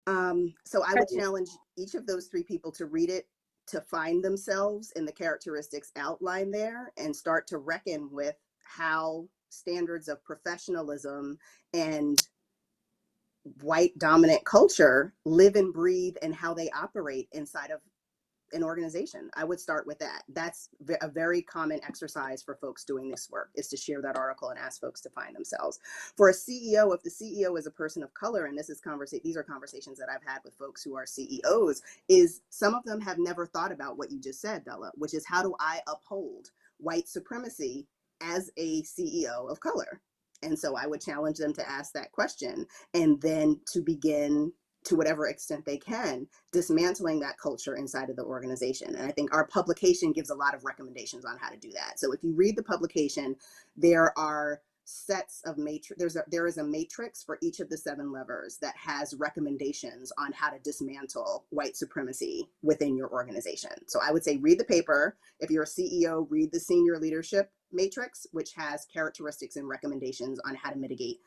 So I would challenge each of those 3 people to read it, to find themselves in the characteristics outlined there, and start to reckon with how standards of professionalism and white dominant culture live and breathe and how they operate inside of an organization. I would start with that. That's a very common exercise for folks doing this work, is to share that article and ask folks to find themselves. For a CEO, if the CEO is a person of color, and these are conversations that I've had with folks who are CEOs, is some of them have never thought about what you just said, Della, which is, how do I uphold white supremacy as a CEO of color? And so I would challenge them to ask that question, and then to begin, to whatever extent they can, dismantling that culture inside of the organization. And I think our publication gives a lot of recommendations on how to do that. So if you read the publication, there are sets of matrix. There is a matrix for each of the 7 levers that has recommendations on how to dismantle white supremacy within your organization. So I would say read the paper. If you're a CEO, read the senior leadership matrix, which has characteristics and recommendations on how to mitigate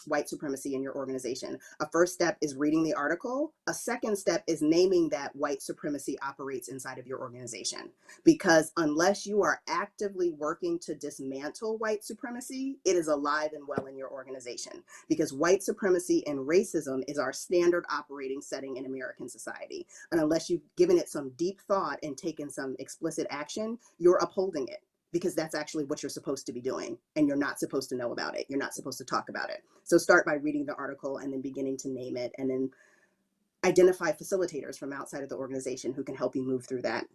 white supremacy in your organization. A first step is reading the article. A second step is naming that white supremacy operates inside of your organization. Because unless you are actively working to dismantle white supremacy, it is alive and well in your organization. Because white supremacy and racism is our standard operating setting in American society. And unless you've given it some deep thought and taken some explicit action, you're upholding it. Because that's actually what you're supposed to be doing, and you're not supposed to know about it. You're not supposed to talk about it. So start by reading the article and then beginning to name it. And then Identify facilitators from outside of the organization who can help you move through that.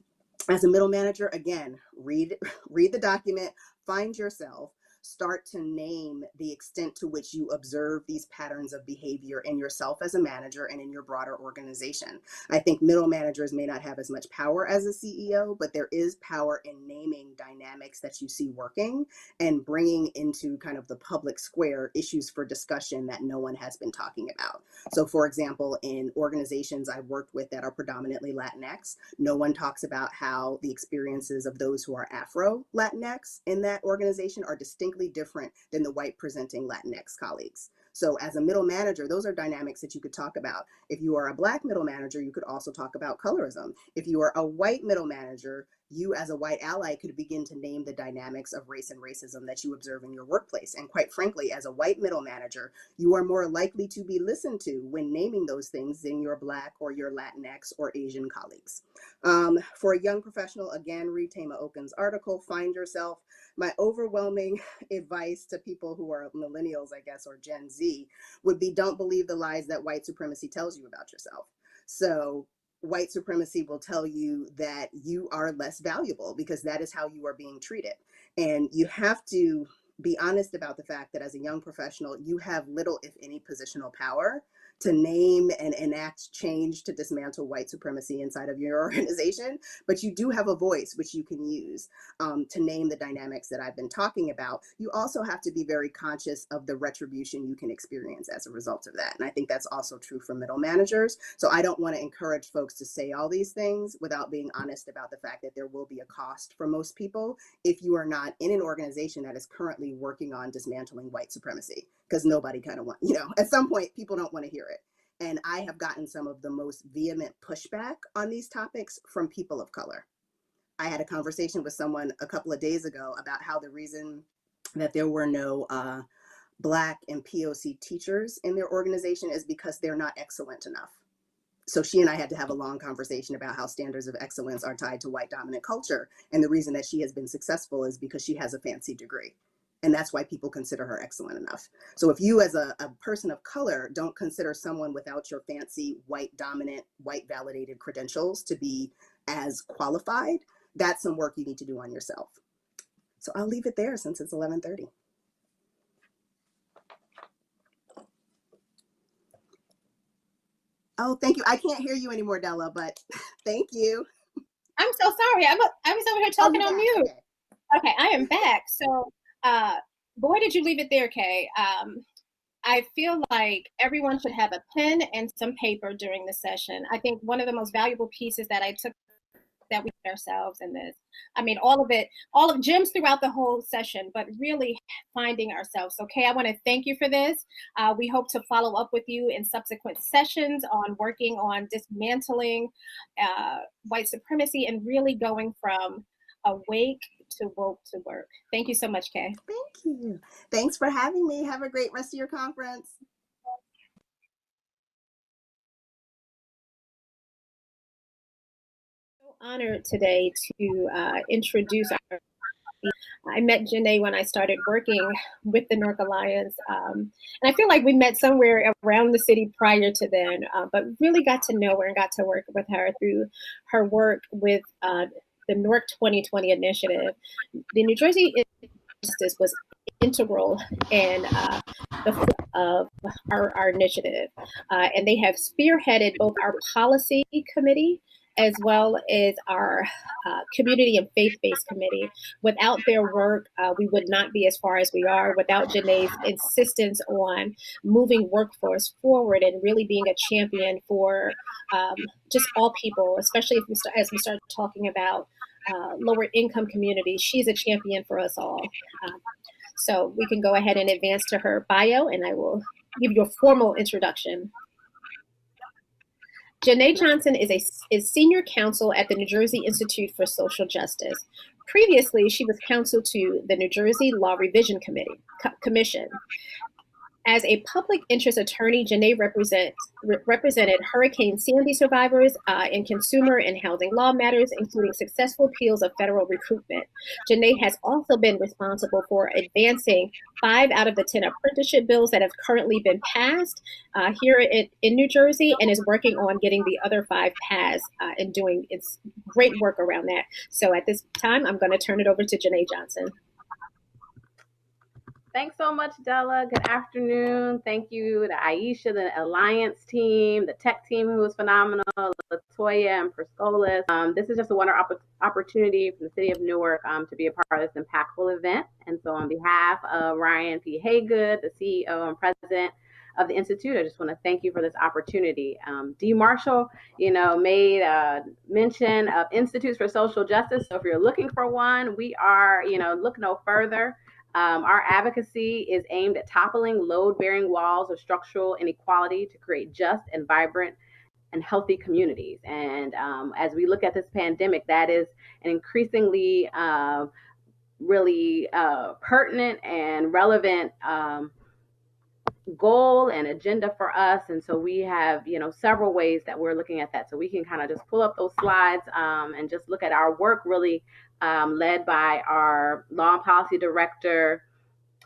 As a middle manager, again, read the document, find yourself, start to name the extent to which you observe these patterns of behavior in yourself as a manager and in your broader organization. I think middle managers may not have as much power as a CEO, but there is power in naming dynamics that you see working and bringing into kind of the public square issues for discussion that no one has been talking about. So for example, in organizations I've worked with that are predominantly Latinx, no one talks about how the experiences of those who are Afro-Latinx in that organization are distinctly different than the white presenting Latinx colleagues. So as a middle manager, those are dynamics that you could talk about. If you are a Black middle manager, you could also talk about colorism. If you are a white middle manager, you as a white ally could begin to name the dynamics of race and racism that you observe in your workplace. And quite frankly, as a white middle manager, you are more likely to be listened to when naming those things than your Black or your Latinx or Asian colleagues. For a young professional, again, read Tama Okun's article, Find Yourself. My overwhelming advice to people who are millennials, I guess, or Gen Z would be, don't believe the lies that white supremacy tells you about yourself. So white supremacy will tell you that you are less valuable because that is how you are being treated. And you have to be honest about the fact that as a young professional, you have little, if any, positional power to name and enact change to dismantle white supremacy inside of your organization, but you do have a voice which you can use to name the dynamics that I've been talking about. You also have to be very conscious of the retribution you can experience as a result of that. And I think that's also true for middle managers. So I don't want to encourage folks to say all these things without being honest about the fact that there will be a cost for most people if you are not in an organization that is currently working on dismantling white supremacy, because nobody kind of want, at some point people don't want to hear it. And I have gotten some of the most vehement pushback on these topics from people of color. I had a conversation with someone a couple of days ago about how the reason that there were no Black and POC teachers in their organization is because they're not excellent enough. So she and I had to have a long conversation about how standards of excellence are tied to white dominant culture. And the reason that she has been successful is because she has a fancy degree. And that's why people consider her excellent enough. So if you as a person of color don't consider someone without your fancy white dominant, white validated credentials to be as qualified, that's some work you need to do on yourself. So I'll leave it there since it's 11:30. Oh, thank you. I can't hear you anymore, Della, but thank you. I'm so sorry. I was over here talking on mute. Okay, I am back. So, boy, did you leave it there, Kay. I feel like everyone should have a pen and some paper during the session. I think one of the most valuable pieces that I took that we put ourselves in this. I mean, all of gems throughout the whole session, but really finding ourselves. Okay, I want to thank you for this. We hope to follow up with you in subsequent sessions on working on dismantling white supremacy and really going from awake to woke to work. Thank you so much, Kay. Thank you. Thanks for having me. Have a great rest of your conference. Honored today to introduce I met Janae when I started working with the Newark Alliance, and I feel like we met somewhere around the city prior to then, but really got to know her and got to work with her through her work with the Newark 2020 initiative. The New Jersey Justice was integral in the of our initiative, and they have spearheaded both our policy committee as well as our community and faith-based committee. Without their work, we would not be as far as we are. Without Janae's insistence on moving workforce forward and really being a champion for just all people, especially as we start talking about lower income communities, she's a champion for us all. So we can go ahead and advance to her bio, and I will give you a formal introduction. Janae Johnson is senior counsel at the New Jersey Institute for Social Justice. Previously, she was counsel to the New Jersey Law Revision Commission. As a public interest attorney, Janae represented Hurricane Sandy survivors in consumer and housing law matters, including successful appeals of federal recoupment. Janae has also been responsible for advancing 5 out of the 10 apprenticeship bills that have currently been passed here in New Jersey, and is working on getting the other 5 passed and doing its great work around that. So at this time, I'm going to turn it over to Janae Johnson. Thanks so much, Della. Good afternoon. Thank you to Aisha, the Alliance team, the tech team who was phenomenal, LaToya, and for Scholas. This is just a wonderful opportunity for the city of Newark to be a part of this impactful event. And so on behalf of Ryan P. Haygood, the CEO and president of the Institute, I just want to thank you for this opportunity. Dee Marshall, made mention of Institutes for Social Justice. So if you're looking for one, we are, look no further. Our advocacy is aimed at toppling load-bearing walls of structural inequality to create just and vibrant and healthy communities. And as we look at this pandemic, that is an increasingly really pertinent and relevant goal and agenda for us. And so we have, several ways that we're looking at that. So we can kind of just pull up those slides and just look at our work really led by our law and policy director,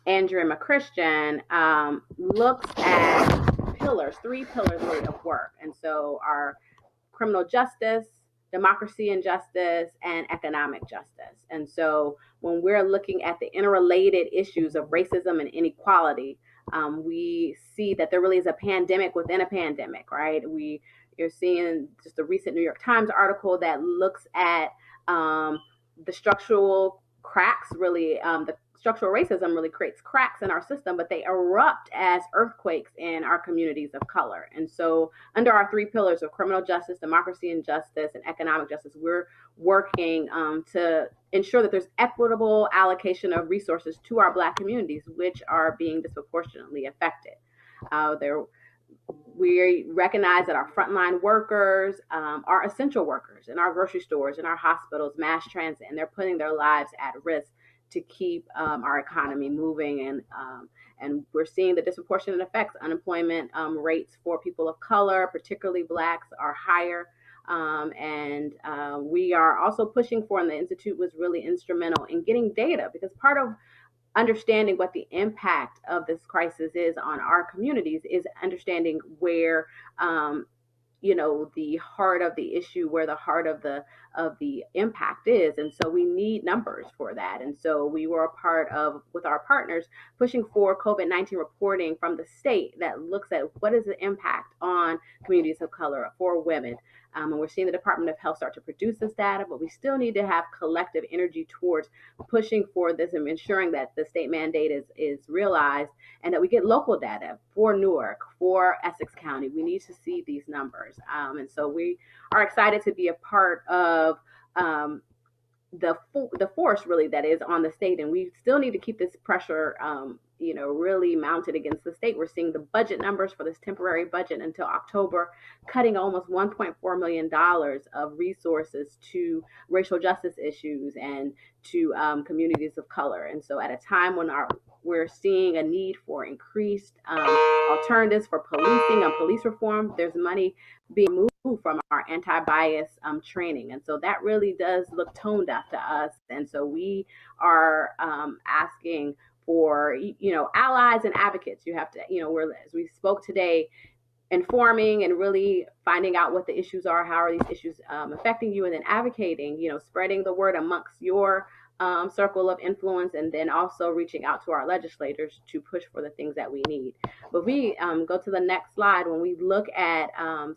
Andrea McChristian, looks at 3 pillars really of work. And so our criminal justice, democracy and justice, and economic justice. And so when we're looking at the interrelated issues of racism and inequality, we see that there really is a pandemic within a pandemic, right? You're seeing just a recent New York Times article that looks at the structural cracks, really, the structural racism really creates cracks in our system, but they erupt as earthquakes in our communities of color. And so under our 3 pillars of criminal justice, democracy and justice, and economic justice, we're working to ensure that there's equitable allocation of resources to our Black communities, which are being disproportionately affected. We recognize that our frontline workers are essential workers in our grocery stores, in our hospitals, mass transit, and they're putting their lives at risk to keep our economy moving. And we're seeing the disproportionate effects. Unemployment rates for people of color, particularly Blacks, are higher. And we are also pushing for, and the Institute was really instrumental in getting data, because part of understanding what the impact of this crisis is on our communities is understanding where the heart of the issue, where the heart of the impact is. And so we need numbers for that. And so we were a part of, with our partners, pushing for COVID-19 reporting from the state that looks at what is the impact on communities of color for women. And we're seeing the Department of Health start to produce this data, but we still need to have collective energy towards pushing for this and ensuring that the state mandate is realized, and that we get local data for Newark, for Essex County. We need to see these numbers. And so we are excited to be a part of the force really that is on the state, and we still need to keep this pressure really mounted against the state. We're seeing the budget numbers for this temporary budget until October cutting almost $1.4 million of resources to racial justice issues and to communities of color. And so at a time when we're seeing a need for increased alternatives for policing and police reform, there's money being moved from our anti-bias training. And so that really does look tone deaf to us. And so we are asking for, allies and advocates. You have to, as we spoke today, informing and really finding out what the issues are, how are these issues affecting you, and then advocating, spreading the word amongst your circle of influence, and then also reaching out to our legislators to push for the things that we need. But we go to the next slide. When we look at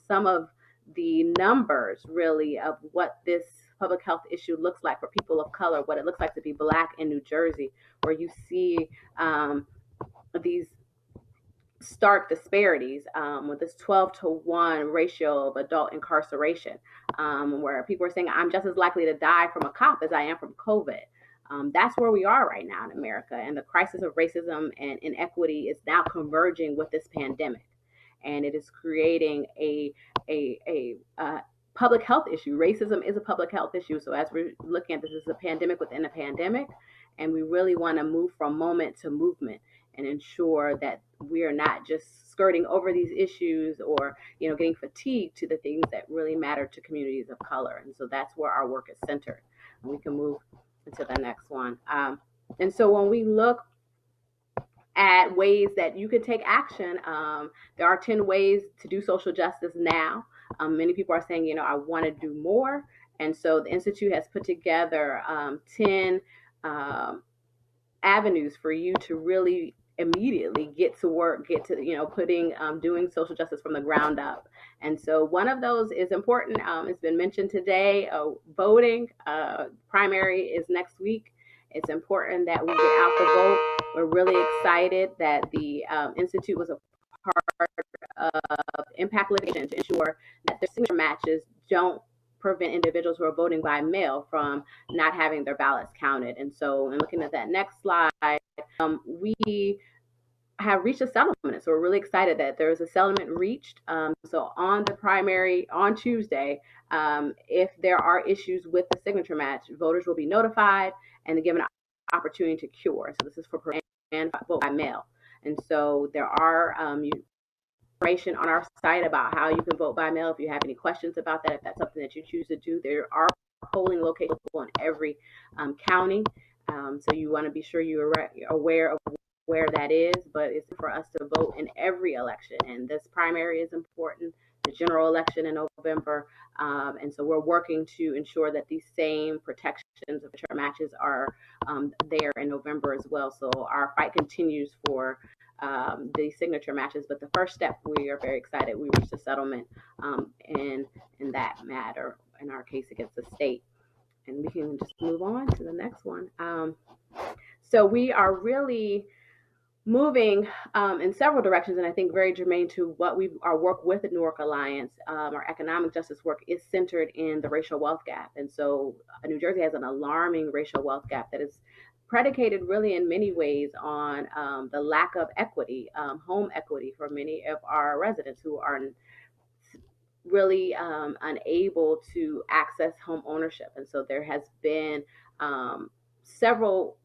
some of the numbers really of what this public health issue looks like for people of color, what it looks like to be Black in New Jersey, where you see these stark disparities with this 12-to-1 ratio of adult incarceration, where people are saying, I'm just as likely to die from a cop as I am from COVID. That's where we are right now in America. And the crisis of racism and inequity is now converging with this pandemic. And it is creating a public health issue. Racism is a public health issue. So as we're looking at this, is a pandemic within a pandemic, and we really want to move from moment to movement. and ensure that we are not just skirting over these issues or getting fatigued to the things that really matter to communities of color. And so that's where our work is centered. And we can move into the next one. And so when we look at ways that you could take action, there are 10 ways to do social justice now. Many people are saying, I want to do more. And so the Institute has put together 10 avenues for you to really immediately get to work, get to, doing social justice from the ground up. And so one of those is important. It's been mentioned today, voting. Primary is next week. It's important that we get out the vote. We're really excited that the Institute was a part of impact litigation to ensure that their signature matches don't prevent individuals who are voting by mail from not having their ballots counted. And so, in looking at that next slide, we have reached a settlement. So we're really excited that there is a settlement reached. So on the primary on Tuesday, if there are issues with the signature match, voters will be notified and given an opportunity to cure. So this is for and vote by mail. And so there are information on our site about how you can vote by mail. If you have any questions about that, if that's something that you choose to do, there are polling locations in every county. So you want to be sure you're aware of where that is, but it's for us to vote in every election. And this primary is important, the general election in November. And so we're working to ensure that these same protections of the matches are there in November as well. So our fight continues for the signature matches. But the first step, we are very excited. We reached a settlement in that matter, in our case against the state. And we can just move on to the next one. So we are really moving in several directions, and I think very germane to what our work with the Newark Alliance, our economic justice work is centered in the racial wealth gap. And so New Jersey has an alarming racial wealth gap that is predicated really in many ways on the lack of equity, home equity for many of our residents who are really unable to access home ownership. And so there has been several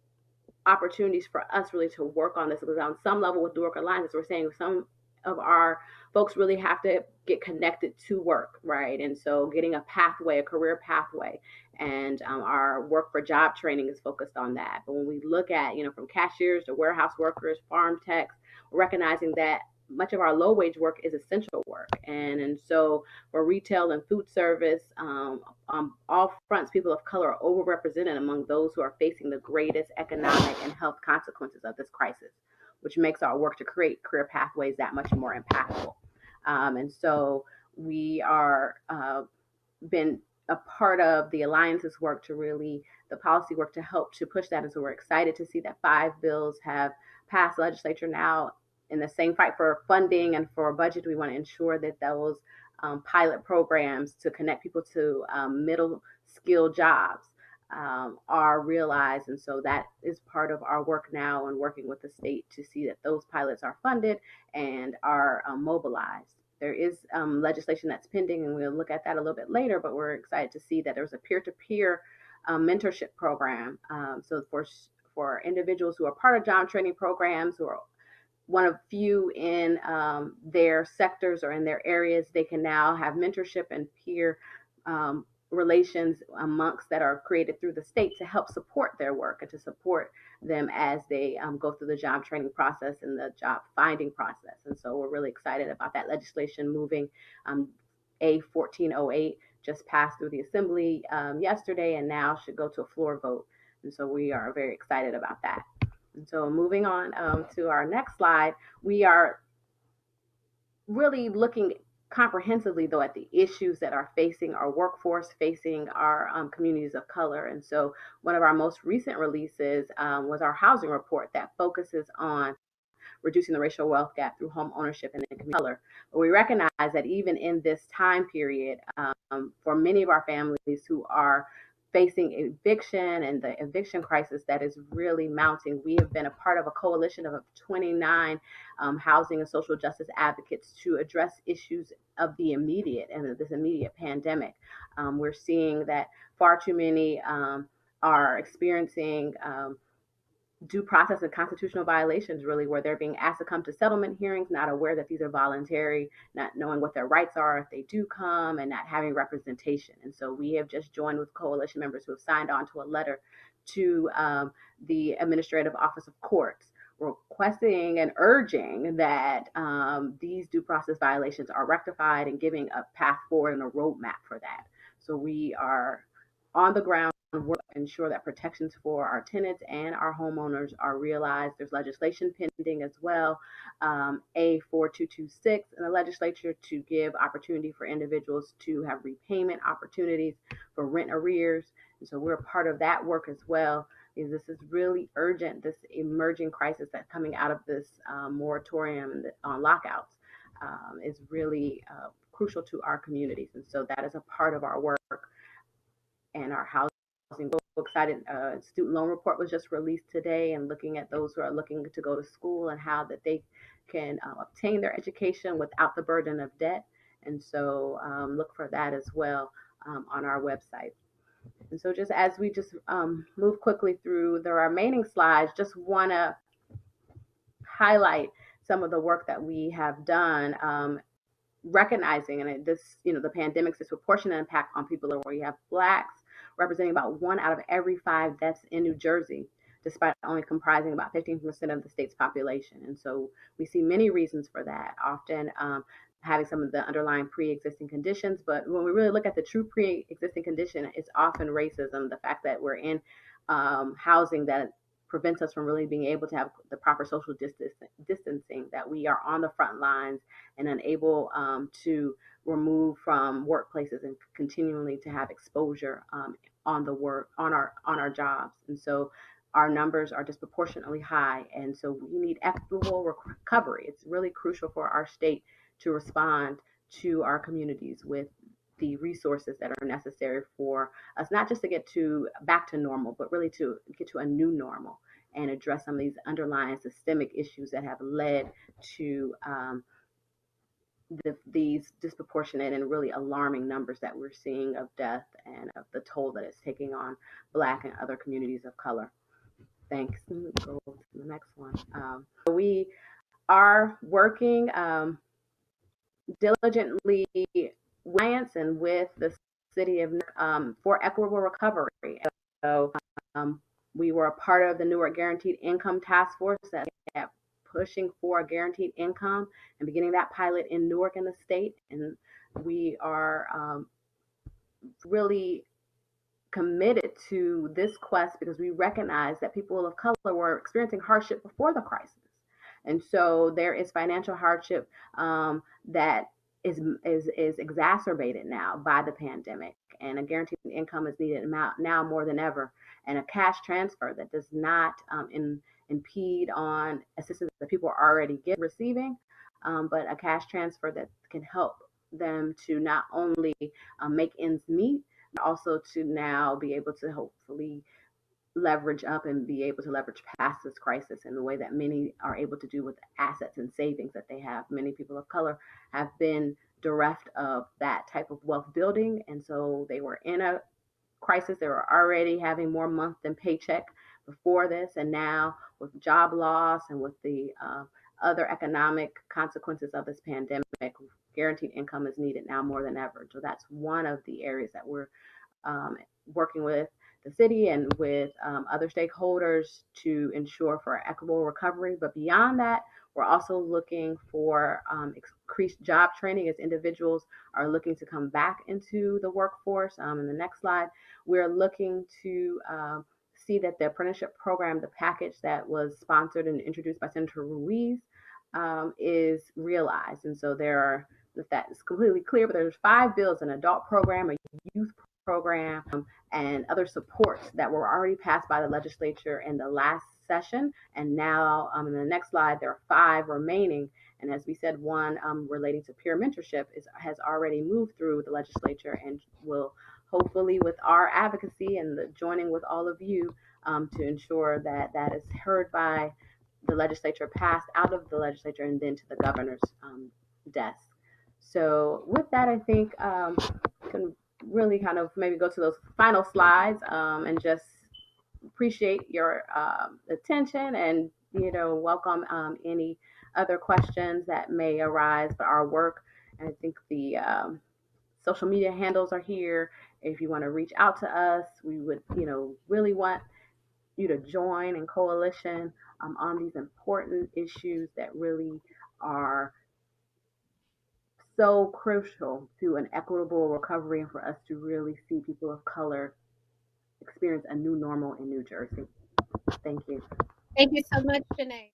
opportunities for us really to work on this, because on some level with Newark Alliance, we're saying some of our folks really have to get connected to work, right? And so getting a pathway, a career pathway, and our work for job training is focused on that. But when we look at, from cashiers to warehouse workers, farm techs, recognizing that much of our low wage work is essential work. And so for retail and food service, on all fronts, people of color are overrepresented among those who are facing the greatest economic and health consequences of this crisis, which makes our work to create career pathways that much more impactful. And so we are been a part of the Alliance's work to really, the policy work to help to push that. And so we're excited to see that 5 bills have passed legislature now. In the same fight for funding and for budget, we want to ensure that those pilot programs to connect people to middle skill jobs are realized. And so that is part of our work now, and working with the state to see that those pilots are funded and are mobilized. There is legislation that's pending, and we'll look at that a little bit later, but we're excited to see that there's a peer-to-peer mentorship program. So for individuals who are part of job training programs, who are one of few in their sectors or in their areas, they can now have mentorship and peer relations amongst that are created through the state to help support their work and to support them as they go through the job training process and the job finding process. And so we're really excited about that legislation moving. A 1408 just passed through the Assembly yesterday and now should go to a floor vote. And so we are very excited about that. And so moving on to our next slide, we are really looking comprehensively, though, at the issues that are facing our workforce, facing our communities of color. And so one of our most recent releases was our housing report that focuses on reducing the racial wealth gap through home ownership and community of color. But we recognize that even in this time period, for many of our families who are facing eviction and the eviction crisis that is really mounting, we have been a part of a coalition of 29 housing and social justice advocates to address issues of the immediate and this immediate pandemic. We're seeing that far too many are experiencing due process and constitutional violations, really, where they're being asked to come to settlement hearings, not aware that these are voluntary, not knowing what their rights are if they do come, and not having representation. And so we have just joined with coalition members who have signed on to a letter to the Administrative Office of Courts, requesting and urging that these due process violations are rectified and giving a path forward and a roadmap for that. So we are on the ground work to ensure that protections for our tenants and our homeowners are realized. There's legislation pending as well, A4226 in the legislature, to give opportunity for individuals to have repayment opportunities for rent arrears. And so we're a part of that work as well. This is really urgent, this emerging crisis that's coming out of this moratorium on lockouts is really crucial to our communities. And so that is a part of our work and our housing. So excited. Student loan report was just released today, and looking at those who are looking to go to school and how that they can obtain their education without the burden of debt. And so look for that as well on our website. And so just as we just move quickly through the remaining slides, just want to highlight some of the work that we have done, recognizing, and this, the pandemic's disproportionate impact on people where you have Blacks representing about 1 out of every 5 deaths in New Jersey, despite only comprising about 15% of the state's population. And so we see many reasons for that, often having some of the underlying pre-existing conditions. But when we really look at the true pre-existing condition, it's often racism, the fact that we're in housing that prevents us from really being able to have the proper social distancing, that we are on the front lines and unable to remove from workplaces and continually to have exposure on our jobs. And so our numbers are disproportionately high. And so we need equitable recovery. It's really crucial for our state to respond to our communities with the resources that are necessary for us, not just to get back to normal, but really to get to a new normal and address some of these underlying systemic issues that have led to these disproportionate and really alarming numbers that we're seeing of death and of the toll that it's taking on Black and other communities of color. Thanks. Go to the next one. We are working diligently with alliance and with the city of Newark for equitable recovery. So we were a part of the Newark Guaranteed Income Task Force that kept pushing for a guaranteed income and beginning that pilot in Newark in the state. And we are really committed to this quest because we recognize that people of color were experiencing hardship before the crisis. And so there is financial hardship that is exacerbated now by the pandemic, and a guaranteed income is needed now more than ever, and a cash transfer that does not impede on assistance that people are already receiving, but a cash transfer that can help them to not only make ends meet, but also to now be able to hopefully leverage up and be able to leverage past this crisis in the way that many are able to do with assets and savings that they have. Many people of color have been bereft of that type of wealth building. And so they were in a crisis. They were already having more month than paycheck before this. And now with job loss and with the other economic consequences of this pandemic, guaranteed income is needed now more than ever. So that's one of the areas that we're working with the city and with other stakeholders to ensure for equitable recovery. But beyond that, we're also looking for increased job training as individuals are looking to come back into the workforce. In the next slide, we're looking to see that the apprenticeship program, the package that was sponsored and introduced by Senator Ruiz, is realized. And so there are, if that is completely clear, but there's 5 bills: an adult program, a youth program, and other supports that were already passed by the legislature in the last session. And now in the next slide, there are 5 remaining. And as we said, one relating to peer mentorship has already moved through the legislature and will hopefully, with our advocacy and the joining with all of you, to ensure that that is heard by the legislature, passed out of the legislature, and then to the governor's desk. So with that, I think can really kind of maybe go to those final slides and just appreciate your attention, and welcome any other questions that may arise for our work. And I think the social media handles are here. If you want to reach out to us, we would really want you to join in coalition on these important issues that really are so crucial to an equitable recovery, and for us to really see people of color experience a new normal in New Jersey. Thank you. Thank you so much, Janae.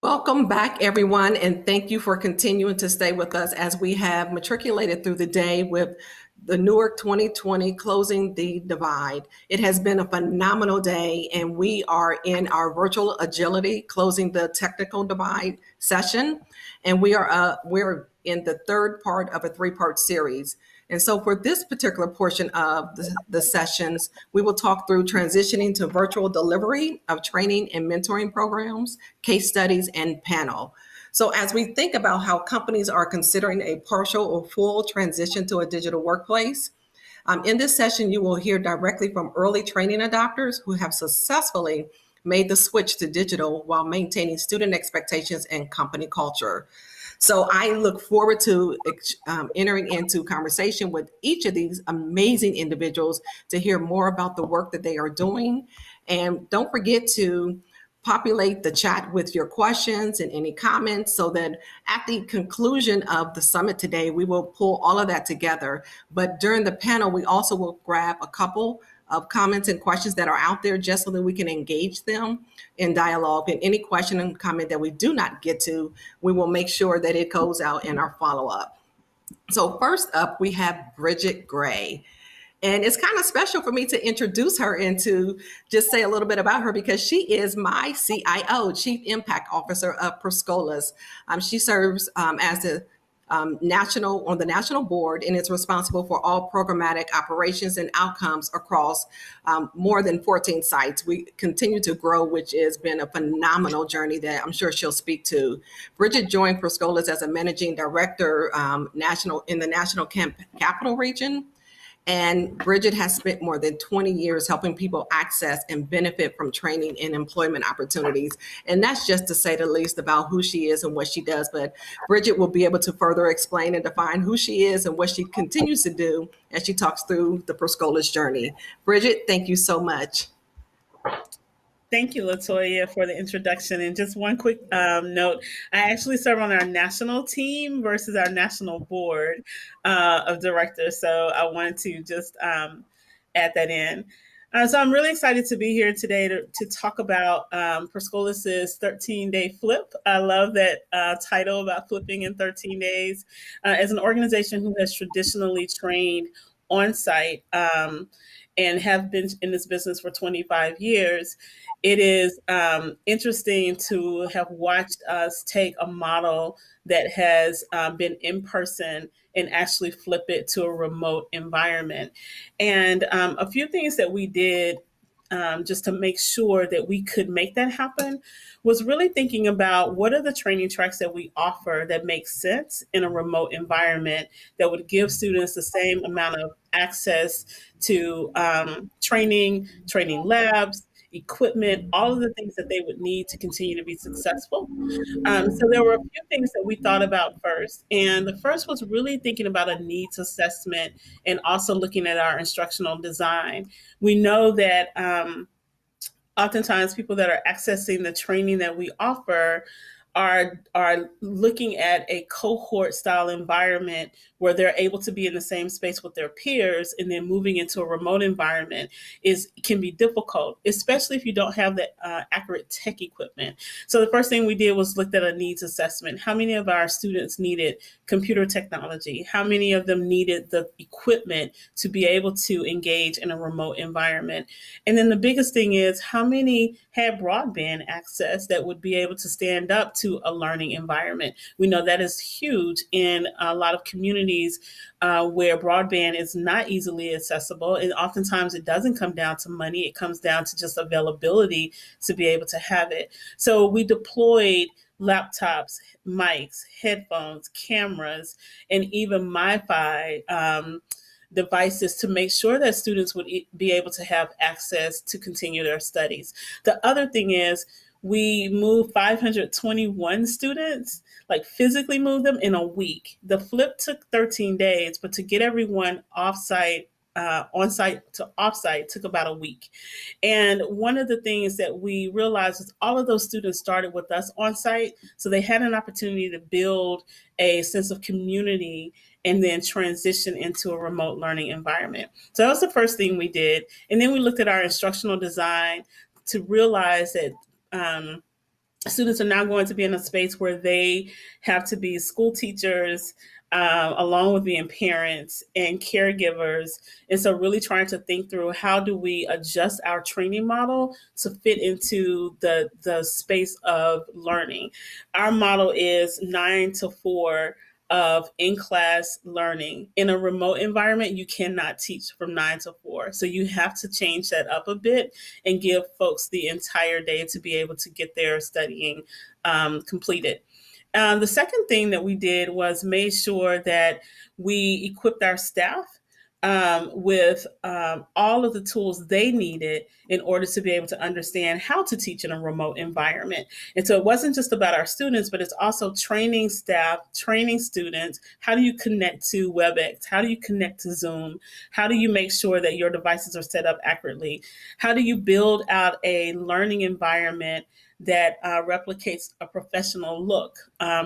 Welcome back, everyone, and thank you for continuing to stay with us as we have matriculated through the day with the Newark 2020 Closing the Divide. It has been a phenomenal day, and we are in our virtual agility Closing the Technical Divide session, and we're in the third part of a three-part series. And so for this particular portion of the sessions, we will talk through transitioning to virtual delivery of training and mentoring programs, case studies, and panel. So as we think about how companies are considering a partial or full transition to a digital workplace, in this session, you will hear directly from early training adopters who have successfully made the switch to digital while maintaining student expectations and company culture. So I look forward to entering into conversation with each of these amazing individuals to hear more about the work that they are doing. And don't forget to populate the chat with your questions and any comments, so that at the conclusion of the summit today, we will pull all of that together. But during the panel, we also will grab a couple of comments and questions that are out there just so that we can engage them in dialogue. And any question and comment that we do not get to, we will make sure that it goes out in our follow-up. So first up, we have Bridget Gray. And it's kind of special for me to introduce her and to just say a little bit about her, because she is my CIO, Chief Impact Officer of Scholas. She serves as the on the national board, and is responsible for all programmatic operations and outcomes across more than 14 sites. We continue to grow, which has been a phenomenal journey that I'm sure she'll speak to. Bridget joined Scholas as a managing director in the National Capital Region. And Bridget has spent more than 20 years helping people access and benefit from training and employment opportunities. And that's just to say the least about who she is and what she does. But Bridget will be able to further explain and define who she is and what she continues to do as she talks through the Scholas journey. Bridget, thank you so much. Thank you, LaToya, for the introduction. And just one quick note, I actually serve on our national team versus our national board of directors. So I wanted to just add that in. So I'm really excited to be here today to talk about Scholas' 13-day flip. I love that title about flipping in 13 days. As an organization who has traditionally trained on-site and have been in this business for 25 years, it is interesting to have watched us take a model that has been in person and actually flip it to a remote environment. And a few things that we did just to make sure that we could make that happen was really thinking about what are the training tracks that we offer that make sense in a remote environment that would give students the same amount of access to training labs, equipment, all of the things that they would need to continue to be successful. So there were a few things that we thought about first. And the first was really thinking about a needs assessment and also looking at our instructional design. We know that oftentimes people that are accessing the training that we offer are looking at a cohort style environment where they're able to be in the same space with their peers, and then moving into a remote environment can be difficult, especially if you don't have the accurate tech equipment. So the first thing we did was looked at a needs assessment. How many of our students needed computer technology? How many of them needed the equipment to be able to engage in a remote environment? And then the biggest thing is, how many had broadband access that would be able to stand up to a learning environment? We know that is huge in a lot of communities where broadband is not easily accessible. And oftentimes it doesn't come down to money. It comes down to just availability to be able to have it. So we deployed laptops, mics, headphones, cameras, and even MiFi devices to make sure that students would be able to have access to continue their studies. The other thing is we moved 521 students, like physically moved them in a week. The flip took 13 days, but to get everyone offsite, on-site to off-site took about a week. And one of the things that we realized was all of those students started with us on-site, so they had an opportunity to build a sense of community and then transition into a remote learning environment. So that was the first thing we did. And then we looked at our instructional design to realize that students are now going to be in a space where they have to be school teachers, along with being parents and caregivers. And so really trying to think through how do we adjust our training model to fit into the space of learning. Our model is 9 to 4 of in-class learning. In a remote environment, you cannot teach from 9 to 4. So you have to change that up a bit and give folks the entire day to be able to get their studying completed. The second thing that we did was made sure that we equipped our staff with all of the tools they needed in order to be able to understand how to teach in a remote environment. And so it wasn't just about our students, but it's also training staff, training students. How do you connect to WebEx? How do you connect to Zoom? How do you make sure that your devices are set up accurately? How do you build out a learning environment that replicates a professional look?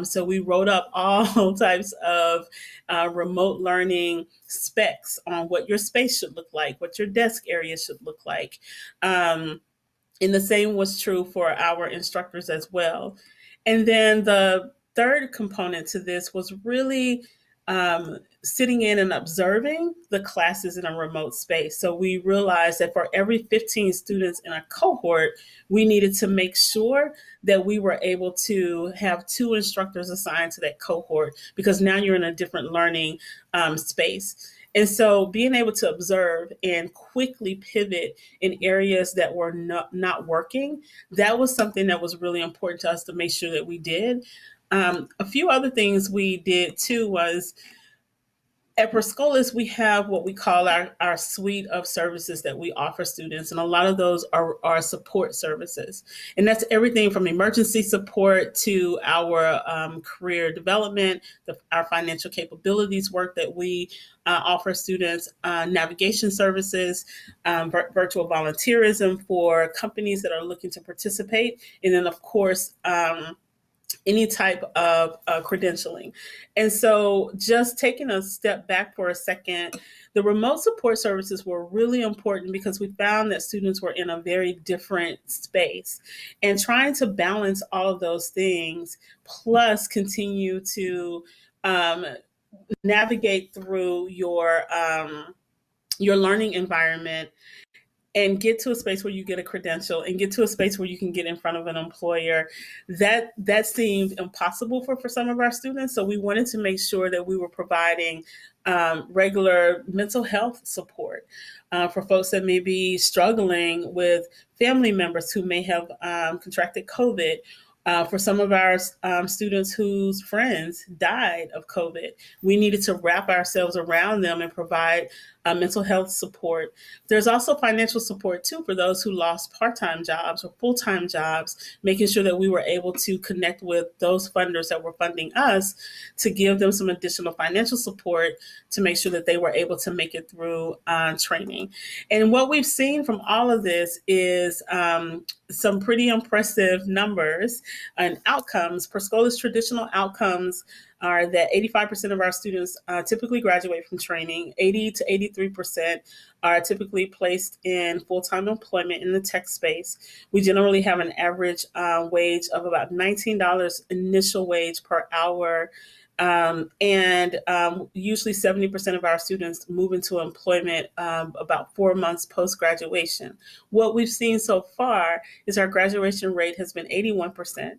So we wrote up all types of remote learning specs on what your space should look like, what your desk area should look like. And the same was true for our instructors as well. And then the third component to this was really sitting in and observing the classes in a remote space. So we realized that for every 15 students in a cohort, we needed to make sure that we were able to have 2 instructors assigned to that cohort, because now you're in a different learning space. And so being able to observe and quickly pivot in areas that were not working, that was something that was really important to us to make sure that we did. A few other things we did too was, at Scholas, we have what we call our suite of services that we offer students, and a lot of those are support services. And that's everything from emergency support to our career development, our financial capabilities work that we offer students, navigation services, virtual volunteerism for companies that are looking to participate, and then of course, any type of credentialing. And so just taking a step back for a second, the remote support services were really important because we found that students were in a very different space, and trying to balance all of those things, plus continue to navigate through your learning environment and get to a space where you get a credential and get to a space where you can get in front of an employer, that seemed impossible for some of our students. So we wanted to make sure that we were providing regular mental health support for folks that may be struggling with family members who may have contracted COVID. For some of our students whose friends died of COVID, we needed to wrap ourselves around them and provide mental health support. There's also financial support too for those who lost part-time jobs or full-time jobs, making sure that we were able to connect with those funders that were funding us to give them some additional financial support to make sure that they were able to make it through training. And what we've seen from all of this is some pretty impressive numbers and outcomes. Scholas traditional outcomes are that 85% of our students typically graduate from training, 80 to 83% are typically placed in full-time employment in the tech space. We generally have an average wage of about $19 initial wage per hour. And usually 70% of our students move into employment about 4 months post-graduation. What we've seen so far is our graduation rate has been 81%.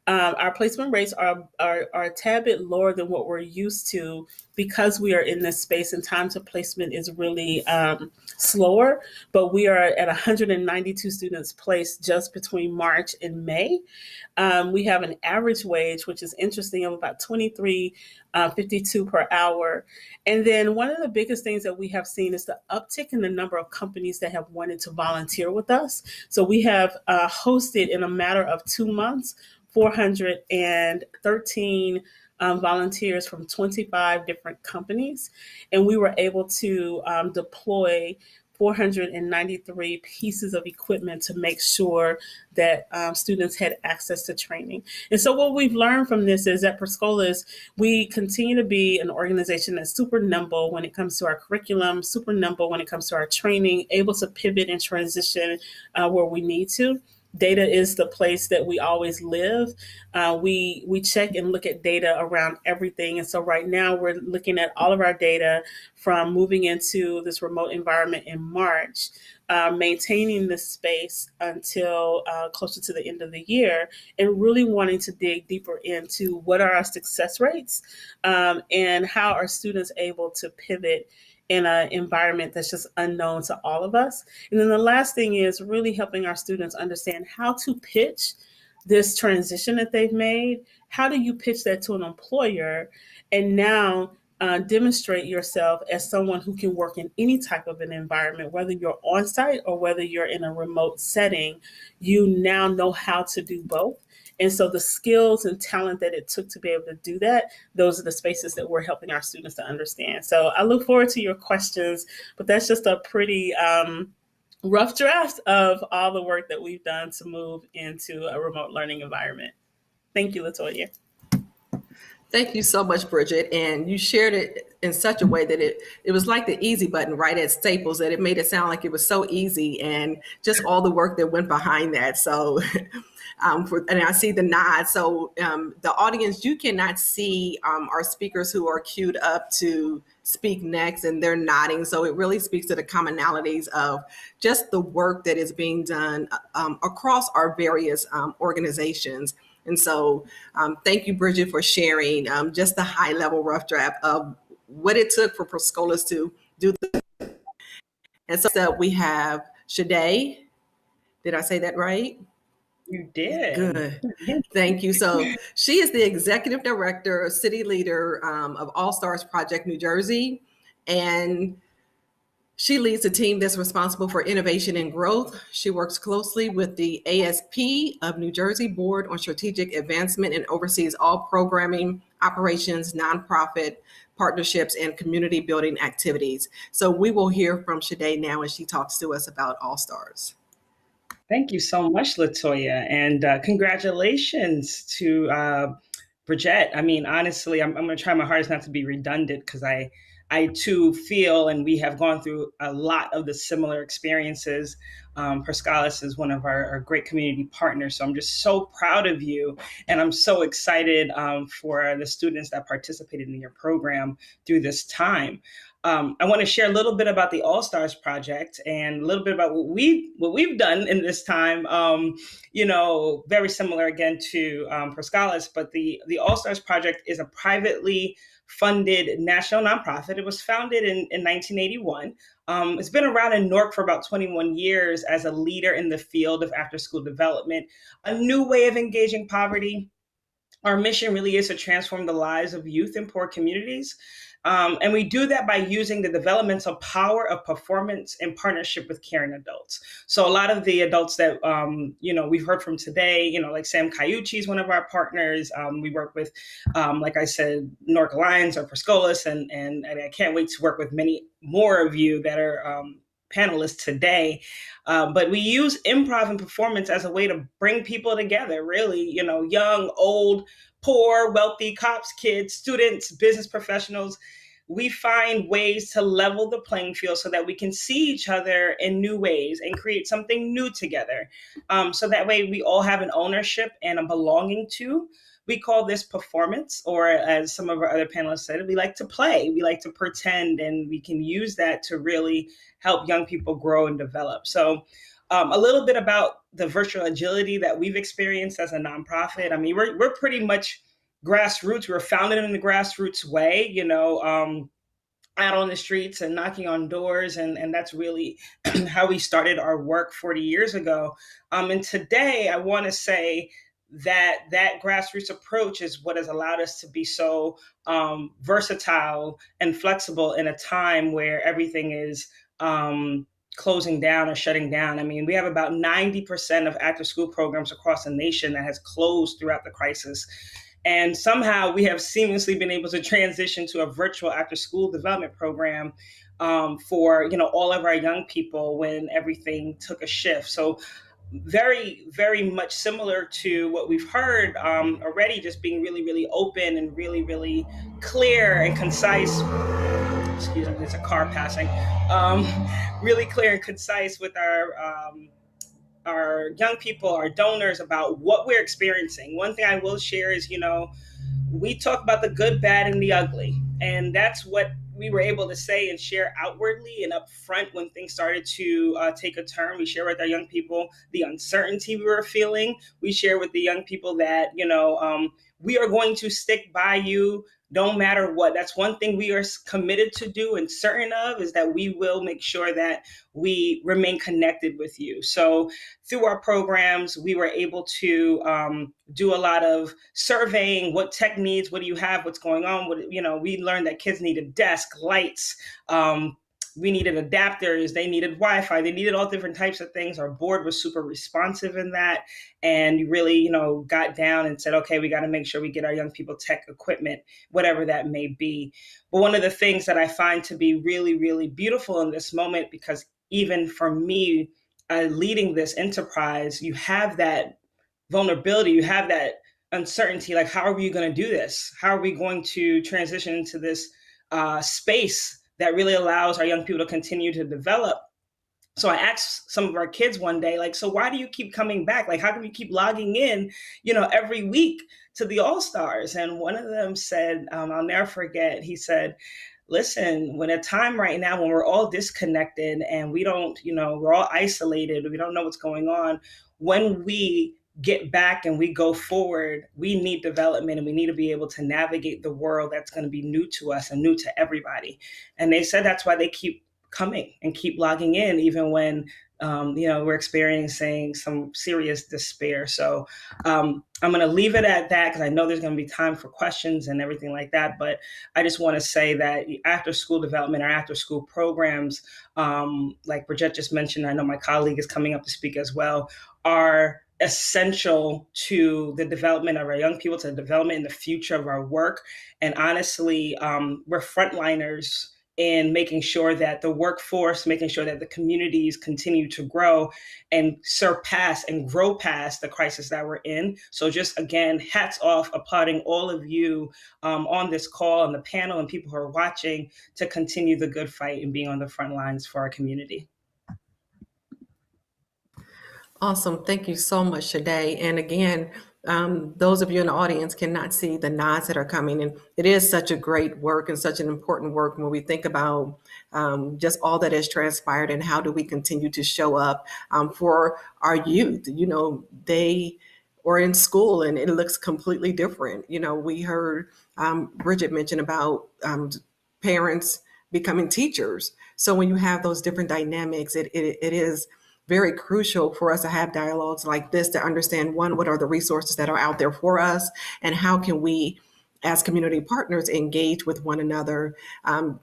Our placement rates are a tad bit lower than what we're used to because we are in this space and time to placement is really slower, but we are at 192 students placed just between March and May. We have an average wage, which is interesting, of about $23.52 per hour. And then one of the biggest things that we have seen is the uptick in the number of companies that have wanted to volunteer with us. So we have hosted in a matter of 2 months, 413 volunteers from 25 different companies. And we were able to deploy 493 pieces of equipment to make sure that students had access to training. And so what we've learned from this is that for Scholas, we continue to be an organization that's super nimble when it comes to our curriculum, super nimble when it comes to our training, able to pivot and transition where we need to. Data is the place that we always live. We check and look at data around everything. And so right now we're looking at all of our data from moving into this remote environment in March, maintaining this space until closer to the end of the year, and really wanting to dig deeper into what are our success rates and how are students able to pivot in an environment that's just unknown to all of us. And then the last thing is really helping our students understand how to pitch this transition that they've made. How do you pitch that to an employer and now demonstrate yourself as someone who can work in any type of an environment, whether you're on site or whether you're in a remote setting? You now know how to do both. And so the skills and talent that it took to be able to do that, those are the spaces that we're helping our students to understand. So I look forward to your questions, but that's just a pretty rough draft of all the work that we've done to move into a remote learning environment. Thank you, LaToya. Thank you so much, Bridget. And you shared it in such a way that it was like the easy button right at Staples, that it made it sound like it was so easy, and just all the work that went behind that. So and I see the nod. So the audience, you cannot see our speakers who are queued up to speak next, and they're nodding. So it really speaks to the commonalities of just the work that is being done across our various organizations. And so thank you, Bridget, for sharing just the high level rough draft of what it took for Scholas to do this. And so we have Shade. Did I say that right? You did. Good. Thank you. So she is the executive director, city leader of All Stars Project New Jersey. And she leads a team that's responsible for innovation and growth. She works closely with the ASP of New Jersey Board on Strategic Advancement and oversees all programming, operations, nonprofit partnerships, and community building activities. So we will hear from Shade now as she talks to us about All Stars. Thank you so much, LaToya, and congratulations to Bridget. I mean, honestly, I'm going to try my hardest not to be redundant, because I too feel, and we have gone through a lot of the similar experiences. Scholas is one of our great community partners. So I'm just so proud of you. And I'm so excited for the students that participated in your program through this time. I want to share a little bit about the All Stars Project and a little bit about what we've done in this time. Very similar again to Scholas, but the All Stars Project is a privately funded national nonprofit. It was founded in 1981. It's been around in Newark for about 21 years as a leader in the field of after-school development, a new way of engaging poverty. Our mission really is to transform the lives of youth in poor communities. And we do that by using the developmental power of performance in partnership with caring adults. So a lot of the adults that, we've heard from today, like Sam Cayucci is one of our partners. We work with, like I said, Newark Alliance or Scholas, and I can't wait to work with many more of you that are panelists today. But we use improv and performance as a way to bring people together, really, young, old, poor, wealthy, cops, kids, students, business professionals. We find ways to level the playing field so that we can see each other in new ways and create something new together. So that way we all have an ownership and a belonging to. We call this performance, or as some of our other panelists said, we like to play, we like to pretend, and we can use that to really help young people grow and develop. So a little bit about the virtual agility that we've experienced as a nonprofit. I mean, we're pretty much grassroots. We were founded in the grassroots way, out on the streets and knocking on doors. And that's really how we started our work 40 years ago. And today I want to say that grassroots approach is what has allowed us to be so versatile and flexible in a time where everything is closing down or shutting down. I mean, we have about 90% of after school programs across the nation that has closed throughout the crisis. And somehow we have seamlessly been able to transition to a virtual after school development program for all of our young people when everything took a shift. So very, very much similar to what we've heard already, just being really, really open and really, really clear and concise. Excuse me, there's a car passing. Really clear and concise with our young people, our donors, about what we're experiencing. One thing I will share is, we talk about the good, bad, and the ugly. And that's what we were able to say and share outwardly and up front when things started to take a turn. We share with our young people the uncertainty we were feeling. We share with the young people that, we are going to stick by you no matter what. That's one thing we are committed to do and certain of, is that we will make sure that we remain connected with you. So through our programs, we were able to do a lot of surveying. What tech needs? What do you have? What's going on? We learned that kids needed desk, lights. We needed adapters. They needed Wi-Fi. They needed all different types of things. Our board was super responsive in that, and really, got down and said, okay, we got to make sure we get our young people tech equipment, whatever that may be. But one of the things that I find to be really, really beautiful in this moment, because even for me, leading this enterprise, you have that vulnerability, you have that uncertainty. Like, how are we going to do this? How are we going to transition into this space that really allows our young people to continue to develop? So I asked some of our kids one day, like, so why do you keep coming back? Like, how can we keep logging in, every week to the All-Stars? And one of them said, I'll never forget, he said, listen, when a time right now when we're all disconnected and we don't, we're all isolated, we don't know what's going on, when we get back and we go forward, we need development, and we need to be able to navigate the world that's going to be new to us and new to everybody. And they said that's why they keep coming and keep logging in, even when we're experiencing some serious despair. So I'm going to leave it at that, because I know there's going to be time for questions and everything like that. But I just want to say that after school development, or after school programs, like Bridget just mentioned, I know my colleague is coming up to speak as well, are essential to the development of our young people, to the development in the future of our work. And honestly, we're frontliners in making sure that the workforce, making sure that the communities continue to grow and surpass and grow past the crisis that we're in. So just, again, hats off, applauding all of you on this call and the panel and people who are watching, to continue the good fight and being on the front lines for our community. Awesome. Thank you so much, Shade. And again, those of you in the audience cannot see the nods that are coming. And it is such a great work and such an important work when we think about just all that has transpired and how do we continue to show up for our youth. They were in school and it looks completely different. We heard Bridget mention about parents becoming teachers. So when you have those different dynamics, it is very crucial for us to have dialogues like this to understand, one, what are the resources that are out there for us, and how can we, as community partners, engage with one another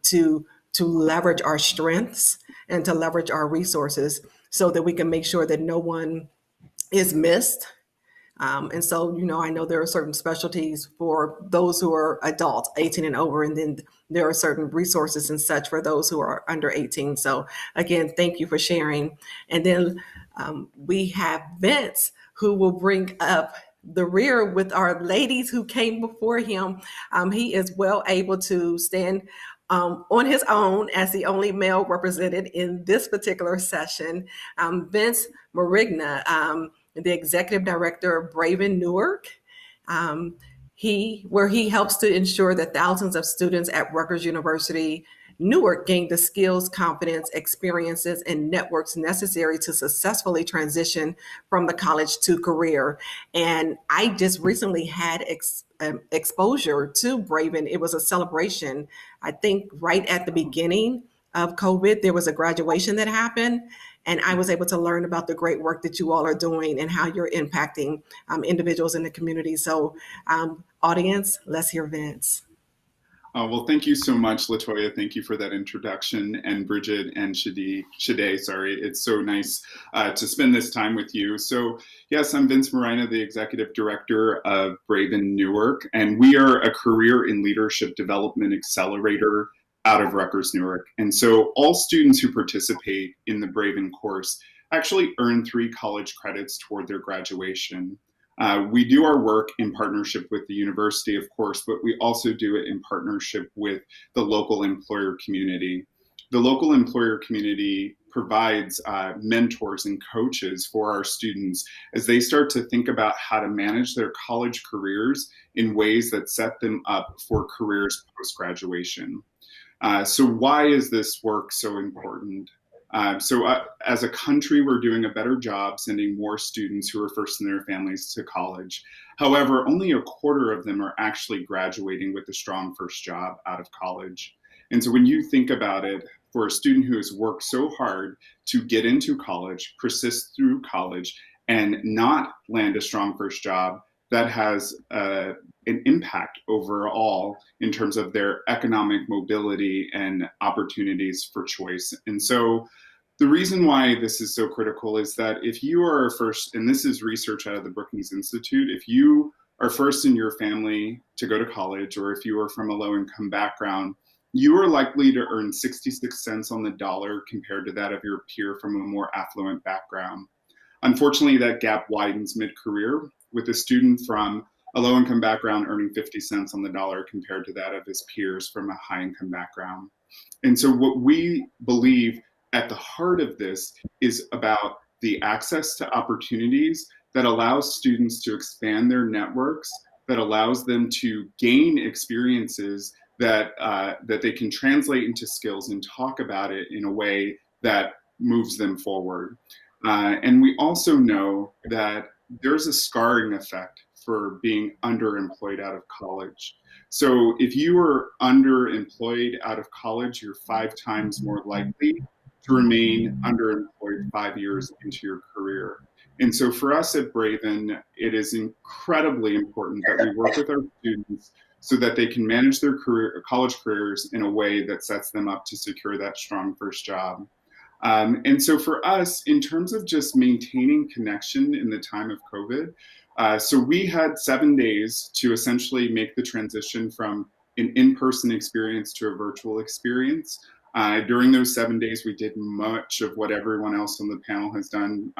to leverage our strengths and to leverage our resources so that we can make sure that no one is missed. And so, I know there are certain specialties for those who are adults, 18 and over, and then there are certain resources and such for those who are under 18. So again, thank you for sharing. And then we have Vince, who will bring up the rear with our ladies who came before him. He is well able to stand on his own as the only male represented in this particular session. Vince Marigna, the executive director of Brave in Newark, where he helps to ensure that thousands of students at Rutgers University Newark gained the skills, confidence, experiences, and networks necessary to successfully transition from the college to career. And I just recently had exposure to Braven. It was a celebration. I think right at the beginning of COVID, there was a graduation that happened. And I was able to learn about the great work that you all are doing and how you're impacting individuals in the community. So audience, let's hear Vince. Well, thank you so much, LaToya. Thank you for that introduction. And Bridget and Shade, sorry. It's so nice to spend this time with you. So yes, I'm Vince Marina, the Executive Director of Braven Newark, and we are a career in leadership development accelerator out of Rutgers, Newark. And so all students who participate in the Braven course actually earn 3 college credits toward their graduation. We do our work in partnership with the university, of course, but we also do it in partnership with the local employer community. The local employer community provides mentors and coaches for our students as they start to think about how to manage their college careers in ways that set them up for careers post-graduation. So why is this work so important? As a country, we're doing a better job sending more students who are first in their families to college. However, only a quarter of them are actually graduating with a strong first job out of college. And so when you think about it, for a student who has worked so hard to get into college, persist through college, and not land a strong first job, that has an impact overall in terms of their economic mobility and opportunities for choice. And so the reason why this is so critical is that if you are first, and this is research out of the Brookings Institute, if you are first in your family to go to college, or if you are from a low-income background, you are likely to earn 66 cents on the dollar compared to that of your peer from a more affluent background. Unfortunately, that gap widens mid-career, with a student from a low-income background earning 50 cents on the dollar compared to that of his peers from a high-income background. And so what we believe at the heart of this is about the access to opportunities that allows students to expand their networks, that allows them to gain experiences that, that they can translate into skills and talk about it in a way that moves them forward. And we also know that there's a scarring effect for being underemployed out of college. So if you are underemployed out of college, you're 5 times more likely to remain underemployed 5 years into your career. And so for us at Braven, it is incredibly important that we work with our students so that they can manage their college careers in a way that sets them up to secure that strong first job. And so for us, in terms of just maintaining connection in the time of COVID, so we had 7 days to essentially make the transition from an in-person experience to a virtual experience. During those 7 days, we did much of what everyone else on the panel has done.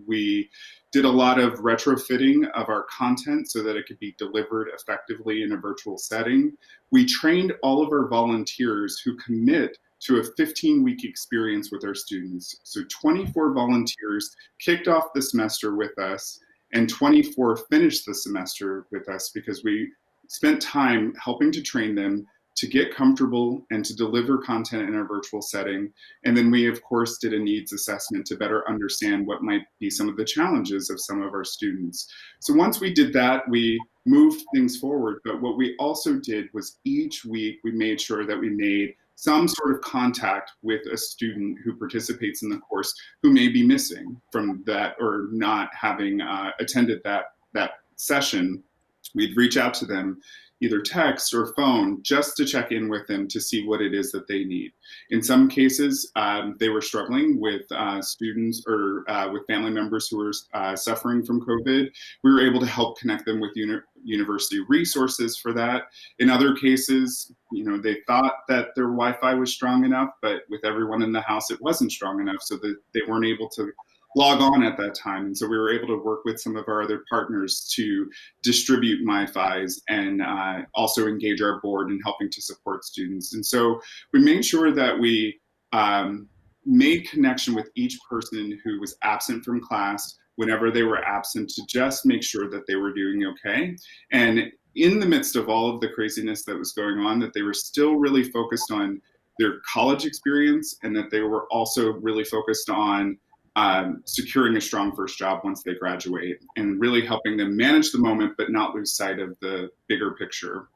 We did a lot of retrofitting of our content so that it could be delivered effectively in a virtual setting. We trained all of our volunteers who commit to a 15-week experience with our students. So 24 volunteers kicked off the semester with us, and 24 finished the semester with us because we spent time helping to train them to get comfortable and to deliver content in a virtual setting. And then we, of course, did a needs assessment to better understand what might be some of the challenges of some of our students. So once we did that, we moved things forward. But what we also did was each week we made sure that we made some sort of contact with a student who participates in the course who may be missing from that or not having attended that session. We'd reach out to them, either text or phone, just to check in with them to see what it is that they need. In some cases, they were struggling with students or with family members who were suffering from COVID. We were able to help connect them with university resources for that. In other cases, they thought that their Wi-Fi was strong enough, but with everyone in the house, it wasn't strong enough, so that they weren't able to log on at that time. And so we were able to work with some of our other partners to distribute MiFis and also engage our board in helping to support students. And so we made sure that we made connection with each person who was absent from class whenever they were absent to just make sure that they were doing okay. And in the midst of all of the craziness that was going on, that they were still really focused on their college experience, and that they were also really focused on securing a strong first job once they graduate, and really helping them manage the moment but not lose sight of the bigger picture.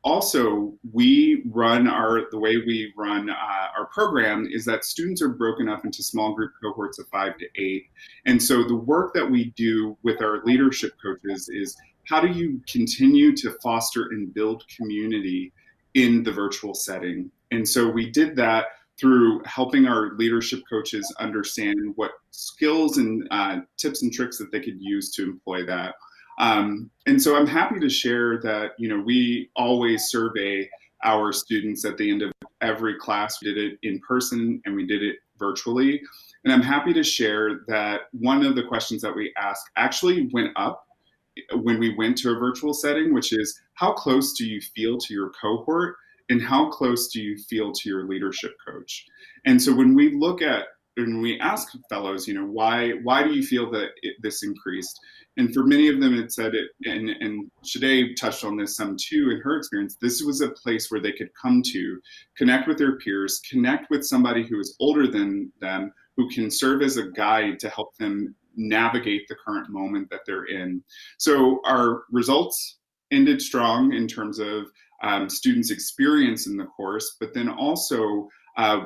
Also, the way we run our program is that students are broken up into small group cohorts of 5 to 8. And so the work that we do with our leadership coaches is, how do you continue to foster and build community in the virtual setting? And so we did that through helping our leadership coaches understand what skills and tips and tricks that they could use to employ that. And so I'm happy to share that, we always survey our students at the end of every class. We did it in person and we did it virtually. And I'm happy to share that one of the questions that we asked actually went up when we went to a virtual setting, which is, how close do you feel to your cohort, and how close do you feel to your leadership coach? And so when we ask fellows, why do you feel that this increased? And for many of them, it said it, and Shade touched on this some too in her experience. This was a place where they could come to connect with their peers, connect with somebody who is older than them, who can serve as a guide to help them navigate the current moment that they're in. So our results ended strong in terms of students' experience in the course, but then also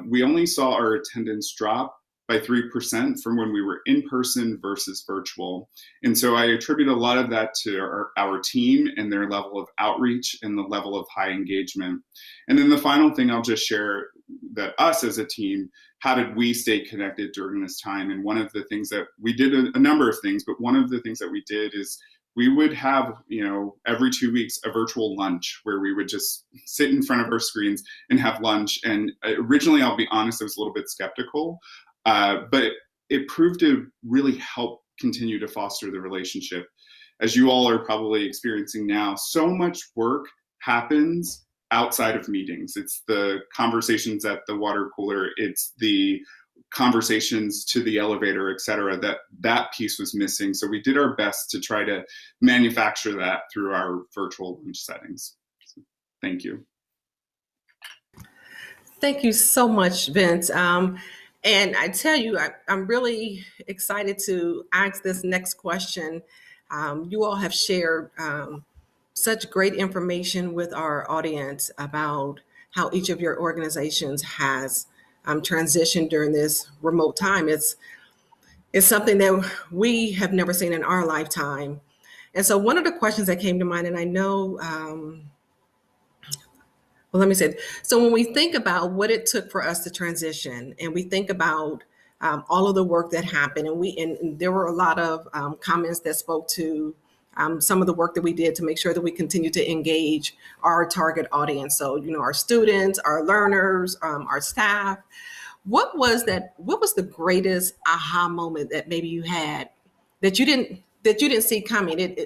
we only saw our attendance drop by 3% from when we were in person versus virtual. And so I attribute a lot of that to our team and their level of outreach and the level of high engagement. And then the final thing I'll just share, that us as a team, how did we stay connected during this time? And one of the things that we did, a number of things, but one of the things that we did is we would have, every 2 weeks, a virtual lunch where we would just sit in front of our screens and have lunch. And originally, I'll be honest, I was a little bit skeptical, but it proved to really help continue to foster the relationship. As you all are probably experiencing now, so much work happens outside of meetings. It's the conversations at the water cooler, it's the conversations to the elevator, et cetera, that piece was missing. So we did our best to try to manufacture that through our virtual lunch settings. So, thank you. Thank you so much, Vince. And I tell you, I'm really excited to ask this next question. You all have shared such great information with our audience about how each of your organizations has transitioned during this remote time. It's something that we have never seen in our lifetime. And so one of the questions that came to mind, and I know, well, let me say, so when we think about what it took for us to transition, and we think about all of the work that happened, and there were a lot of comments that spoke to some of the work that we did to make sure that we continue to engage our target audience. So, our students, our learners, our staff. What was the greatest aha moment that maybe you had that you didn't see coming?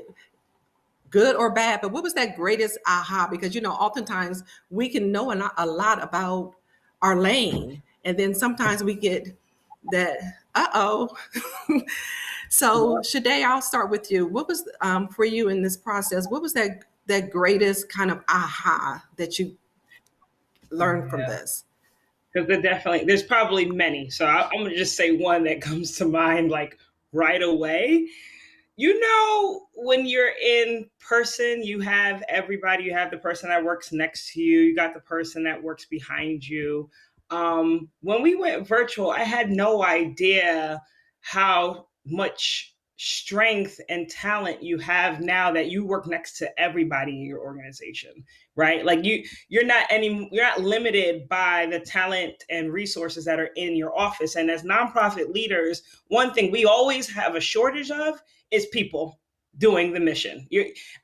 Good or bad, but what was that greatest aha? Because, oftentimes we can know a lot about our lane, and then sometimes we get that, So Shade, I'll start with you. What was, for you in this process, what was that greatest kind of aha that you learned from this? Because there's probably many. So I'm going to just say one that comes to mind like right away. When you're in person, you have everybody, you have the person that works next to you, you got the person that works behind you. When we went virtual, I had no idea how much strength and talent you have now that you work next to everybody in your organization, right? Like you're not limited by the talent and resources that are in your office. And as nonprofit leaders, one thing we always have a shortage of is people doing the mission.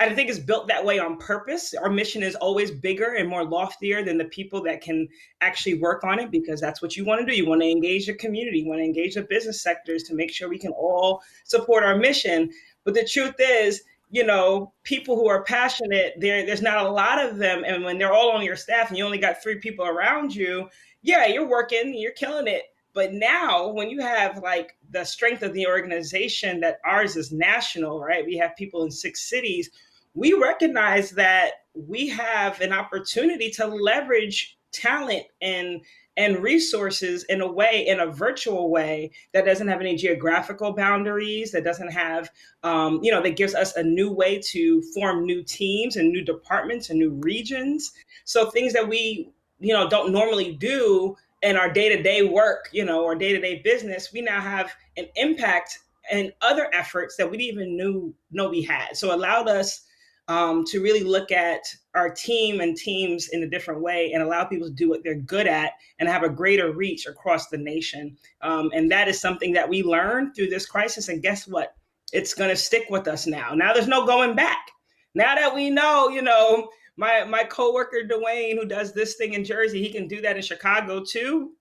I think it's built that way on purpose. Our mission is always bigger and more loftier than the people that can actually work on it, because that's what you want to do. You want to engage the community, you want to engage the business sectors to make sure we can all support our mission. But the truth is, people who are passionate, there's not a lot of them. And when they're all on your staff and you only got 3 people around you, yeah, you're working, you're killing it. But now when you have like the strength of the organization, that ours is national, right? We have people in 6 cities. We recognize that we have an opportunity to leverage talent and resources in a virtual way that doesn't have any geographical boundaries, that doesn't have, that gives us a new way to form new teams and new departments and new regions. So things that we, don't normally do in our day-to-day work, or day-to-day business, we now have an impact and other efforts that we didn't even know we had. So it allowed us to really look at our team and teams in a different way and allow people to do what they're good at and have a greater reach across the nation. And that is something that we learned through this crisis. And guess what? It's going to stick with us now. Now there's no going back. Now that we know, my coworker Dwayne, who does this thing in Jersey, he can do that in Chicago too.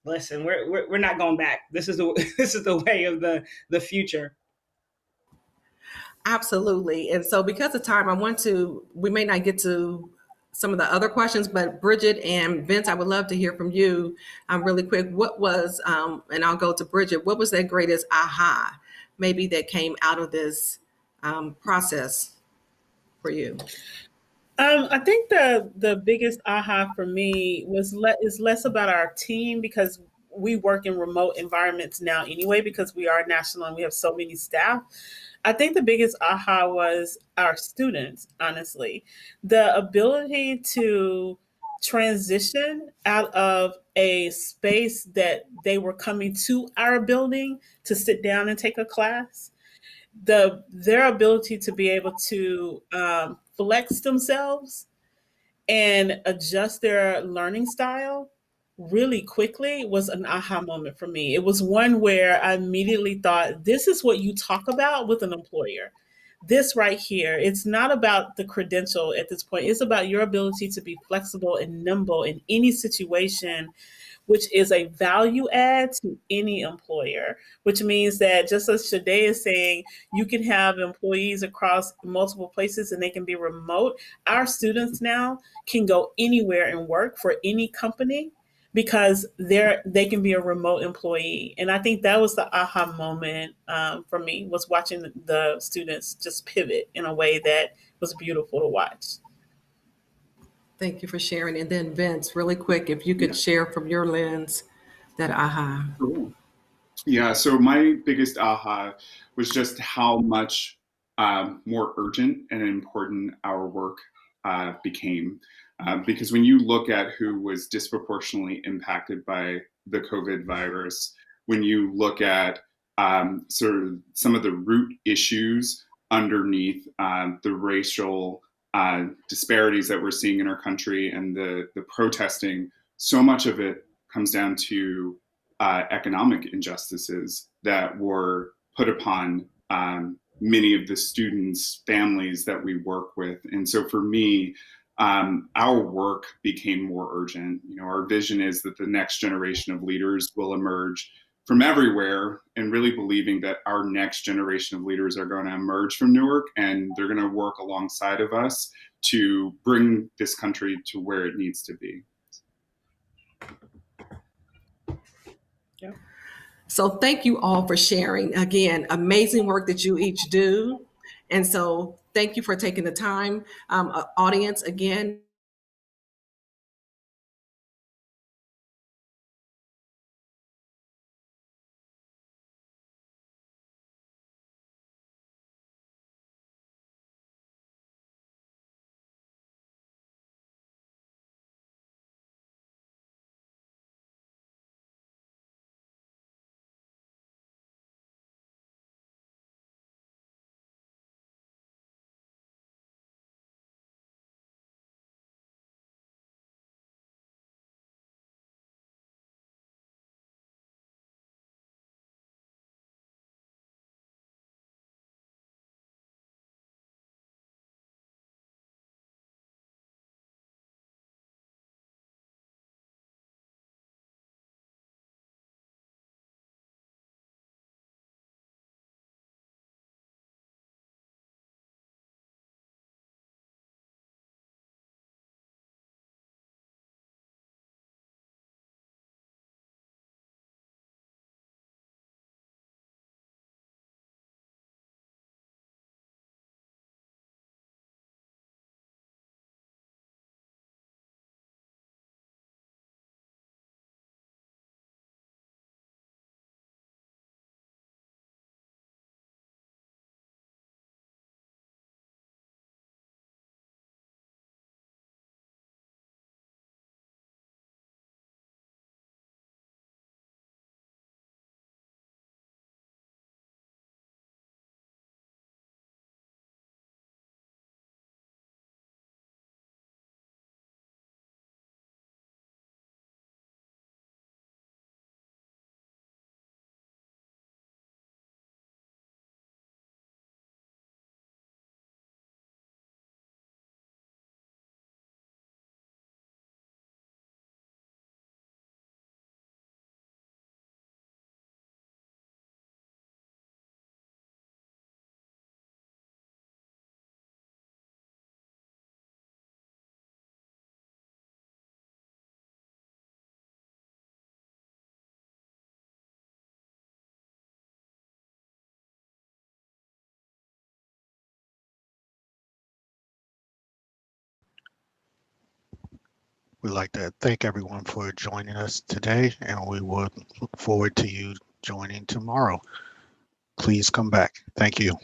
Listen, we're not going back. This is the way of the future. Absolutely. And so because of time, we may not get to some of the other questions, but Bridget and Vince, I would love to hear from you really quick. What was, and I'll go to Bridget, what was that greatest aha maybe that came out of this process for you? I think the biggest aha for me is less about our team, because we work in remote environments now anyway, because we are national and we have so many staff. I think the biggest aha was our students, honestly. The ability to transition out of a space that they were coming to our building to sit down and take a class, their ability to be able to flex themselves and adjust their learning style really quickly was an aha moment for me. It was one where I immediately thought, this is what you talk about with an employer. This right here, it's not about the credential at this point. It's about your ability to be flexible and nimble in any situation, which is a value add to any employer, which means that, just as Shade is saying, you can have employees across multiple places and they can be remote. Our students now can go anywhere and work for any company because they can be a remote employee. And I think that was the aha moment for me, was watching the students just pivot in a way that was beautiful to watch. Thank you for sharing. And then Vince, really quick, if you could share from your lens that aha. Cool. Yeah, so my biggest aha was just how much more urgent and important our work became. Because when you look at who was disproportionately impacted by the COVID virus, when you look at sort of some of the root issues underneath the racial disparities that we're seeing in our country and the protesting, so much of it comes down to economic injustices that were put upon many of the students' families that we work with. And so for me, our work became more urgent. Our vision is that the next generation of leaders will emerge from everywhere, and really believing that our next generation of leaders are going to emerge from Newark, and they're going to work alongside of us to bring this country to where it needs to be. Yeah. So thank you all for sharing. Again, amazing work that you each do. And so thank you for taking the time. Audience, again, We'd like to thank everyone for joining us today, and we would look forward to you joining tomorrow. Please come back. Thank you.